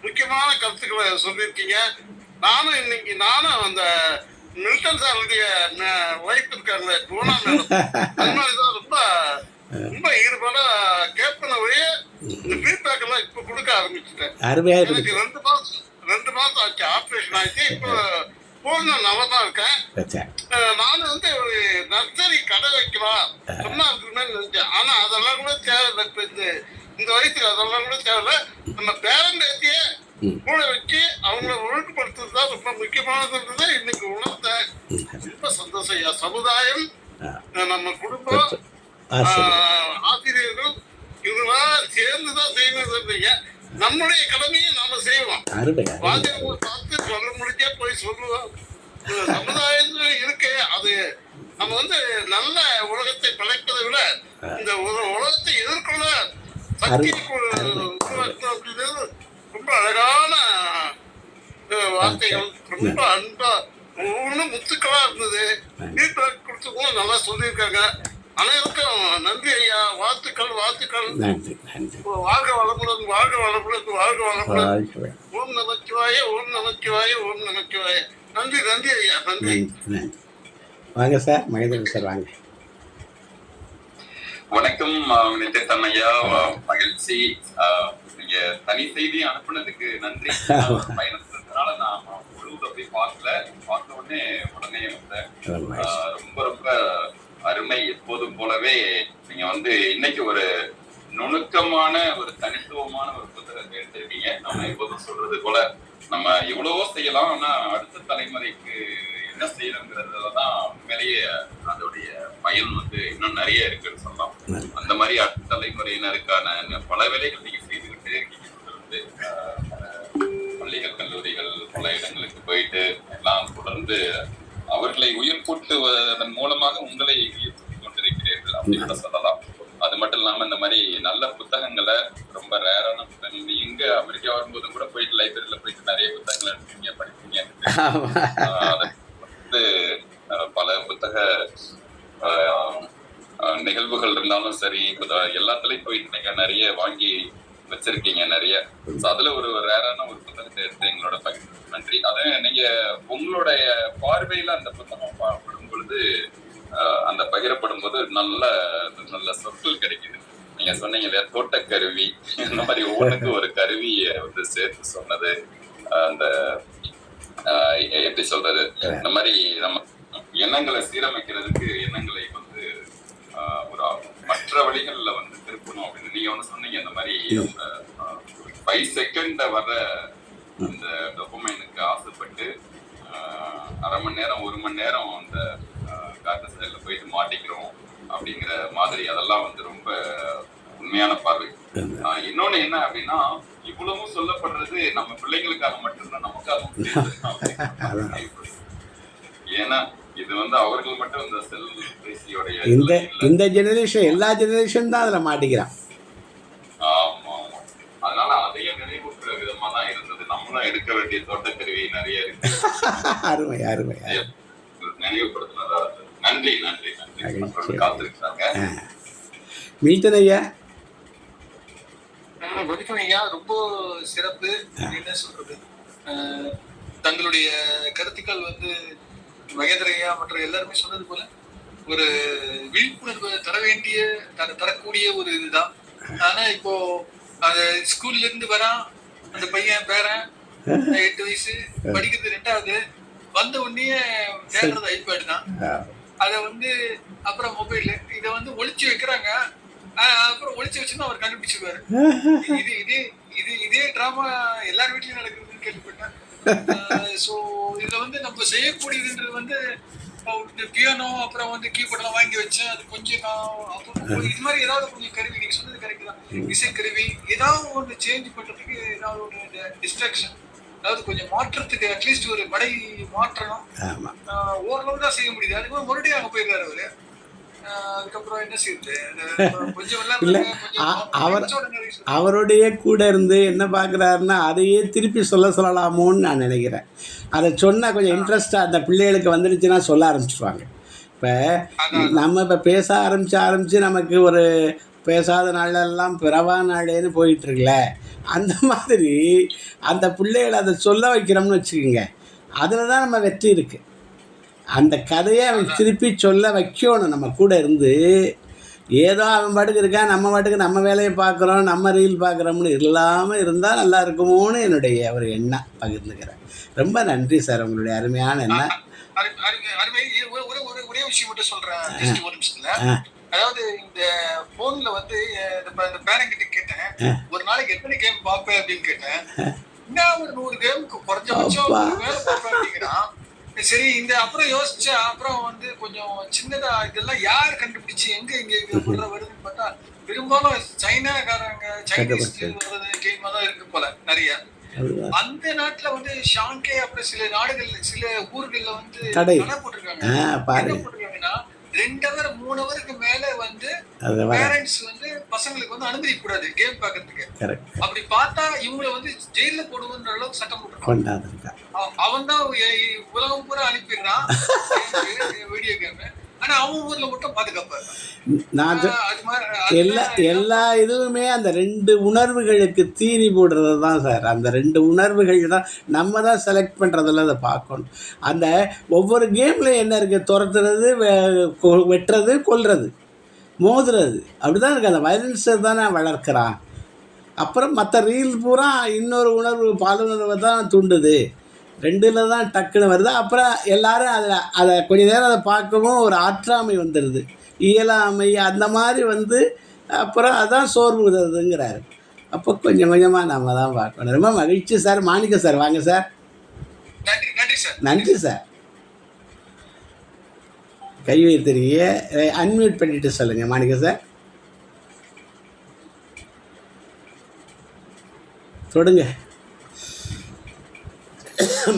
முக்கியமான கருத்துக்களை சொல்லியிருக்கீங்க. நானும் அந்த மில்டன் சாருடைய ஒய்ஃப் இருக்காங்க குணா மேடம், அது மாதிரிதான் ரொம்ப ஈடுபாடா கேட்பன ஒரே இந்த ஃபீட்பேக் எல்லாம் இப்ப கொடுக்க ஆரம்பிச்சுட்டேன். எனக்கு 2 மாசம் ஆச்சு, ஆப்ரேஷன் ஆயிடுச்சு. இப்போ போன நல்லா தான் இருக்கேன். நானும் வந்து ஒரு நர்சரி கடை வைக்கலாம் சொன்னா இருக்குமே நினைச்சேன். ஆனா அதெல்லாம் கூட தேவையில்லை. இப்ப இந்த வயசுல அதெல்லாம் கூட தேவையில்லை. நம்ம பேரண்ட் ஏத்தியே கூட வச்சு அவங்கள ஒழுங்குபடுத்துறது தான் ரொம்ப முக்கியமானதுன்றதை இன்னைக்கு உணர்ந்தேன். ரொம்ப சந்தோஷம் ஐயா. சமுதாயம், நம்ம குடும்பம், ஆசிரியர்கள் இதெல்லாம் சேர்ந்துதான் செய்யணும். நம்முடைய கடமையை நாம செய்வோம். வாத்தியார் பார்த்து சொல்ல முடிஞ்சே போய் சொல்லுவோம். சமுதாயத்துல இருக்கு அது. நம்ம வந்து நல்ல உலகத்தை படைப்பதை விட இந்த உலகத்தை எதிர்கொள்ள சக்தி உருவாக்கணும் அப்படின்றது ரொம்ப அழகான வார்த்தைகள். ரொம்ப அன்பா ஒவ்வொன்றும் முத்துக்களா இருந்தது. ஃபீட்பேக் கொடுத்துக்கும் நல்லா சொல்லியிருக்காங்க. அனைவருக்கும் நன்றி ஐயா. வாழ்த்துக்கள். வாழ்க வளமுடன். ஓம் நமச்சிவாய. நன்றி ஐயா. நன்றி. வாங்க சார், மகேந்திரன் சார் வாங்க. வணக்கம் நித்தியன் ஐயா. மகிழ்ச்சி. நீங்க தனி செய்தி அனுப்புனதுக்கு நன்றி. பயணத்தினால நான் முழுவதும் அப்படி பார்த்த உடனே வந்தேன். ரொம்ப அருமை. எப்போதும் போலவே நீங்க வந்து இன்னைக்கு ஒரு நுணுக்கமான ஒரு தனித்துவமான ஒரு புத்தகத்தை எடுத்திருக்கீங்க. நம்ம எப்போதும் சொல்றது போல நம்ம எவ்வளவோ செய்யலாம், ஆனா அடுத்த தலைமுறைக்கு என்ன செய்யறோங்கிறதுலதான் உண்மையிலேயே அதோடைய பயன் இன்னும் நிறைய இருக்குன்னு சொல்லலாம். அந்த மாதிரி அடுத்த தலைமுறையினருக்கான பல வேலைகள் நீங்க செய்துகிட்டே இருக்கீங்க. பள்ளிகள், கல்லூரிகள், பல இடங்களுக்கு போயிட்டு எல்லாம் தொடர்ந்து அவர்களை உயிர் கூட்டுவதன் மூலமாக உங்களை உயிர் கூட்டிக் கொண்டிருக்கிறீர்கள் அப்படின்னு சொல்லலாம். அது மட்டும் இல்லாம இந்த மாதிரி நல்ல புத்தகங்களை, ரொம்ப ரேரான புத்தகங்கள், எங்க அமெரிக்கா வரும்போது கூட போயிட்டு லைப்ரரியில போயிட்டு நிறைய புத்தகங்கள் எடுத்தீங்க, படிப்பீங்க. பல புத்தக நிகழ்வுகள் இருந்தாலும் சரி, எல்லாத்துலயும் போயிட்டு நீங்க நிறைய வாங்கி வச்சிருக்கீங்க நிறைய. அதுல ஒரு ரேரான ஒரு புத்தகத்தை எடுத்து எங்களோட பகிர்ந்து நன்றி. அதை நீங்க உங்களுடைய பார்வையில அந்த புத்தகம் படும் பொழுது, அந்த பகிரப்படும் போது நல்ல நல்ல சொற்கள் கிடைக்குது. நீங்க சொன்னீங்க இல்லையா, தோட்டக்கருவி, இந்த மாதிரி ஒவ்வொன்றுக்கு ஒரு கருவியை சேர்த்து சொன்னது, அந்த எப்படி சொல்றது, இந்த மாதிரி நம்ம எண்ணங்களை சீரமைக்கிறதுக்கு எண்ணங்களை ஒரு மற்ற வழிகள்ல திருப்பணும் அப்படின்னு நீங்க சொன்னீங்க. இந்த மாதிரி 5 செகண்ட்ல வர்ற இந்த டோபமைனுக்கு ஆசைப்பட்டு அரை மணி நேரம் 1 மணி நேரம் அந்த கார்டசைல போயிட்டு மாட்டிக்கிறோம் அப்படிங்கிற மாதிரி, அதெல்லாம் ரொம்ப உண்மையான பார்வை. இன்னொன்னு என்ன அப்படின்னா, இவ்வளவும் சொல்லப்படுறது நம்ம பிள்ளைங்களுக்காக மட்டும்தான், நமக்காக. ஏன்னா இது அவர்கள் மட்டும் இந்த செல்பேசியோடைய இந்த ஜெனரேஷன், எல்லா ஜெனரேஷன் தான் அதுல மாட்டிக்கிறான். ஆமா, அதனால அதையும் நினைவூட்டுற விதமா தான் இருந்தது. நம்மளும் எடுக்க வேண்டிய தோட்டக்கருவி நிறைய இருக்கு. அருமை அருமை, நினைவுபடுத்தினதா. நன்றி நன்றி நன்றி. காத்திருக்காங்க மில்டன் ஐயா. வணக்கம் ஐயா, ரொம்ப சிறப்பு. என்ன சொல்றது, தங்களுடைய கருத்துக்கள் மகேந்திர ஐயா மற்ற எல்லாருமே சொன்னது போல ஒரு விழிப்புணர்வு தரக்கூடிய ஒரு இதுதான். ஆனா இப்போ அந்த ஸ்கூல்ல இருந்து வரான் அந்த பையன், பேரன் 8 வயசு, படிக்கிறது 2வது, வந்த உடனே தேடுறது ஐபேடு தான். அத அப்புறம் மொபைல் இதை ஒளிச்சு வைக்கிறாங்க. அப்புறம் ஒளிச்சு வச்சுன்னா அவர் கண்டுபிடிச்சிருவாரு. இதே டிராமா எல்லார் வீட்லயும் நடக்குதுன்னு கேள்விப்பட்டேன். சோ இதுல நம்ம செய்யக்கூடியதுன்றது பியானோ, அப்புறம் கீபோர்ட்லாம் வாங்கி வச்சேன். அது கொஞ்சம் இது மாதிரி ஏதாவது கொஞ்சம் கருவி, நீங்க சொன்னது கரெக்ட் தான், இசைக்கருவி ஏதாவது ஒன்று சேஞ்ச் பண்றதுக்கு, ஏதாவது ஒரு டிஸ்ட்ராக்ஷன், அதாவது கொஞ்சம் மாற்றத்துக்கு அட்லீஸ்ட் ஒரு மடை மாற்றணும். ஓரளவு தான் செய்ய முடியுது. அதுக்கு மறுபடியும் அங்க போயிருக்காரு அவரு. அதுக்கப்புறம் என்ன செய்யுது, அவருடைய கூட இருந்து என்ன பார்க்குறாருன்னா அதையே திருப்பி சொல்லலாமோன்னு நான் நினைக்கிறேன். அதை சொன்னால் கொஞ்சம் இன்ட்ரெஸ்டாக அந்த பிள்ளைகளுக்கு வந்துடுச்சுன்னா சொல்ல ஆரம்பிச்சிடுவாங்க. இப்போ நம்ம இப்போ பேச ஆரம்பித்து நமக்கு ஒரு பேசாத நாளெல்லாம் பிறவா நாளேன்னு போயிட்டுருக்குல, அந்த மாதிரி அந்த பிள்ளைகளை அதை சொல்ல வைக்கிறோம்னு வச்சுக்கோங்க, அதில் தான் நம்ம வெற்றி இருக்குது. அந்த கதையை அவன் திருப்பி சொல்ல வைக்கணும் நம்ம கூட இருந்து. ஏதோ அவன் பாட்டுக்கு இருக்கான், நம்ம பாட்டுக்கு நம்ம வேலையை பார்க்குறோம், நம்ம ரீல் பார்க்குறோம்னு இல்லாமல் இருந்தால் நல்லா இருக்குமோன்னு என்னுடைய ஒரு எண்ணம் பகிர்ந்துக்கிறேன். ரொம்ப நன்றி சார், உங்களுடைய அருமையான எண்ணம். ஒரே விஷயம் மட்டும் சொல்கிறேன். அதாவது இந்த போன்ல இந்த பேரங்கிட்ட கேட்டேன், ஒரு நாளைக்கு எத்தனை கேம் பார்ப்பேன் அப்படின்னு கேட்டேன். இன்னும் ஒரு 100 கேமுக்கு குறைஞ்சபட்சம் மேல பார்ப்பேன் அப்படிங்கிறான். சரி, இந்த அப்புறம் யோசிச்சா அப்புறம் கொஞ்சம் சின்னதா இதெல்லாம் யார் கண்டுபிடிச்சு எங்க வருதுன்னு பார்த்தா பெரும்பாலும் சைனாக்காரங்க, சைனீஸ் கேமா தான் இருக்கு போல நிறைய. அந்த நாட்டுல ஷாங்கே, அப்புறம் சில நாடுகள்ல சில ஊர்கள்ல கடை போட்டிருக்காங்க. என்ன போட்டிருக்காங்கன்னா 2 hour 3 hourக்கு மேல பேரண்ட்ஸ் பசங்களுக்கு அனுமதிக்க கூடாது கேம் பாக்குறதுக்கு. அப்படி பார்த்தா இவங்களை ஜெயில போடுவோன்ற அளவுக்கு சட்டம் போட்டுருக்காங்க. அவன் தான் உலகம் பூரா அனுப்பிடுறான் வீடியோ கேம். ஆனா அவன் ஊர்ல மட்டும் பாதுகாப்பாரு. எல்லா இதுவுமே அந்த 2 உணர்வுகளுக்கு தீனி போடுறது தான் சார். அந்த 2 உணர்வுகள் தான் நம்ம தான் செலக்ட் பண்ணுறதில்ல, அதை பார்க்கணும். அந்த ஒவ்வொரு கேம்லையும் என்ன இருக்குது, துரத்துறது, வெட்டுறது, கொல்றது, மோதுறது, அப்படி தான் இருக்குது. அந்த வயலன்ஸை தானே வளர்க்குறான். அப்புறம் மற்ற ரீல் பூரா இன்னொரு உணர்வு, பாலுணர்வை தான் தூண்டுது. 2ல் தான் டக்குன்னு வருது. அப்புறம் எல்லோரும் அதை கொஞ்ச நேரம் அதை பார்க்கவும் ஒரு ஆற்றாமை வந்துடுது, இயலாமை, அந்த மாதிரி அப்புறம் அதான் சோர்வுங்கிறாரு. அப்போ கொஞ்சம் கொஞ்சமாக நம்ம தான் பார்க்கணும். ரொம்ப மகிழ்ச்சி சார். மாணிக்கம் சார் வாங்க சார். நன்றி நன்றி சார். நன்றி சார். கை வைத்திருக்கீங்க, அன்மியூட் பண்ணிட்டு சொல்லுங்கள் மாணிக்கம் சார். தொடுங்க,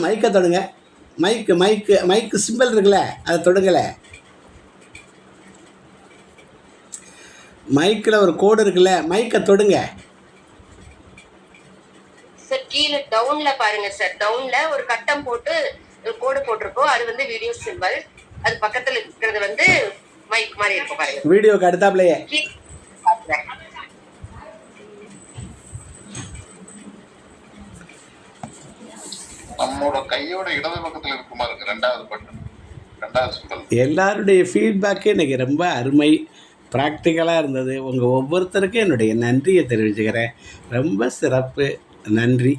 மைக்கை தொடுங்க. மைக்கு சிம்பிள் இருக்குல்ல, அதை தொடுங்கலை. மைக்கில் ஒரு கோடு இருக்குல்ல, மைக்கை தொடுங்க. சார் கீழே டவுன்ல பாருங்க சார், டவுன்ல ஒரு கட்டம் போட்டு ஒரு கோடு போட்டிருக்கோம், அது வந்து வீடியோ சிம்பல். அது பக்கத்துல இருக்கிறது வந்து மைக் மாதிரி இருக்கும் பாருங்க. வீடியோக்கு அடுத்தாப்லையே. நம்மளோட கையோட இடது பக்கத்துல இருக்குமா இருக்கு ரெண்டாவது பட்டன், ரெண்டாவது சிம்பல். எல்லாருடைய ஃபீட்பேக்கு இன்றைக்கி ரொம்ப அருமை, ப்ராக்டிக்கலாக இருந்தது. உங்கள் ஒவ்வொருத்தருக்கும் என்னுடைய நன்றியை தெரிவிச்சுக்கிறேன். ரொம்ப சிறப்பு, நன்றி.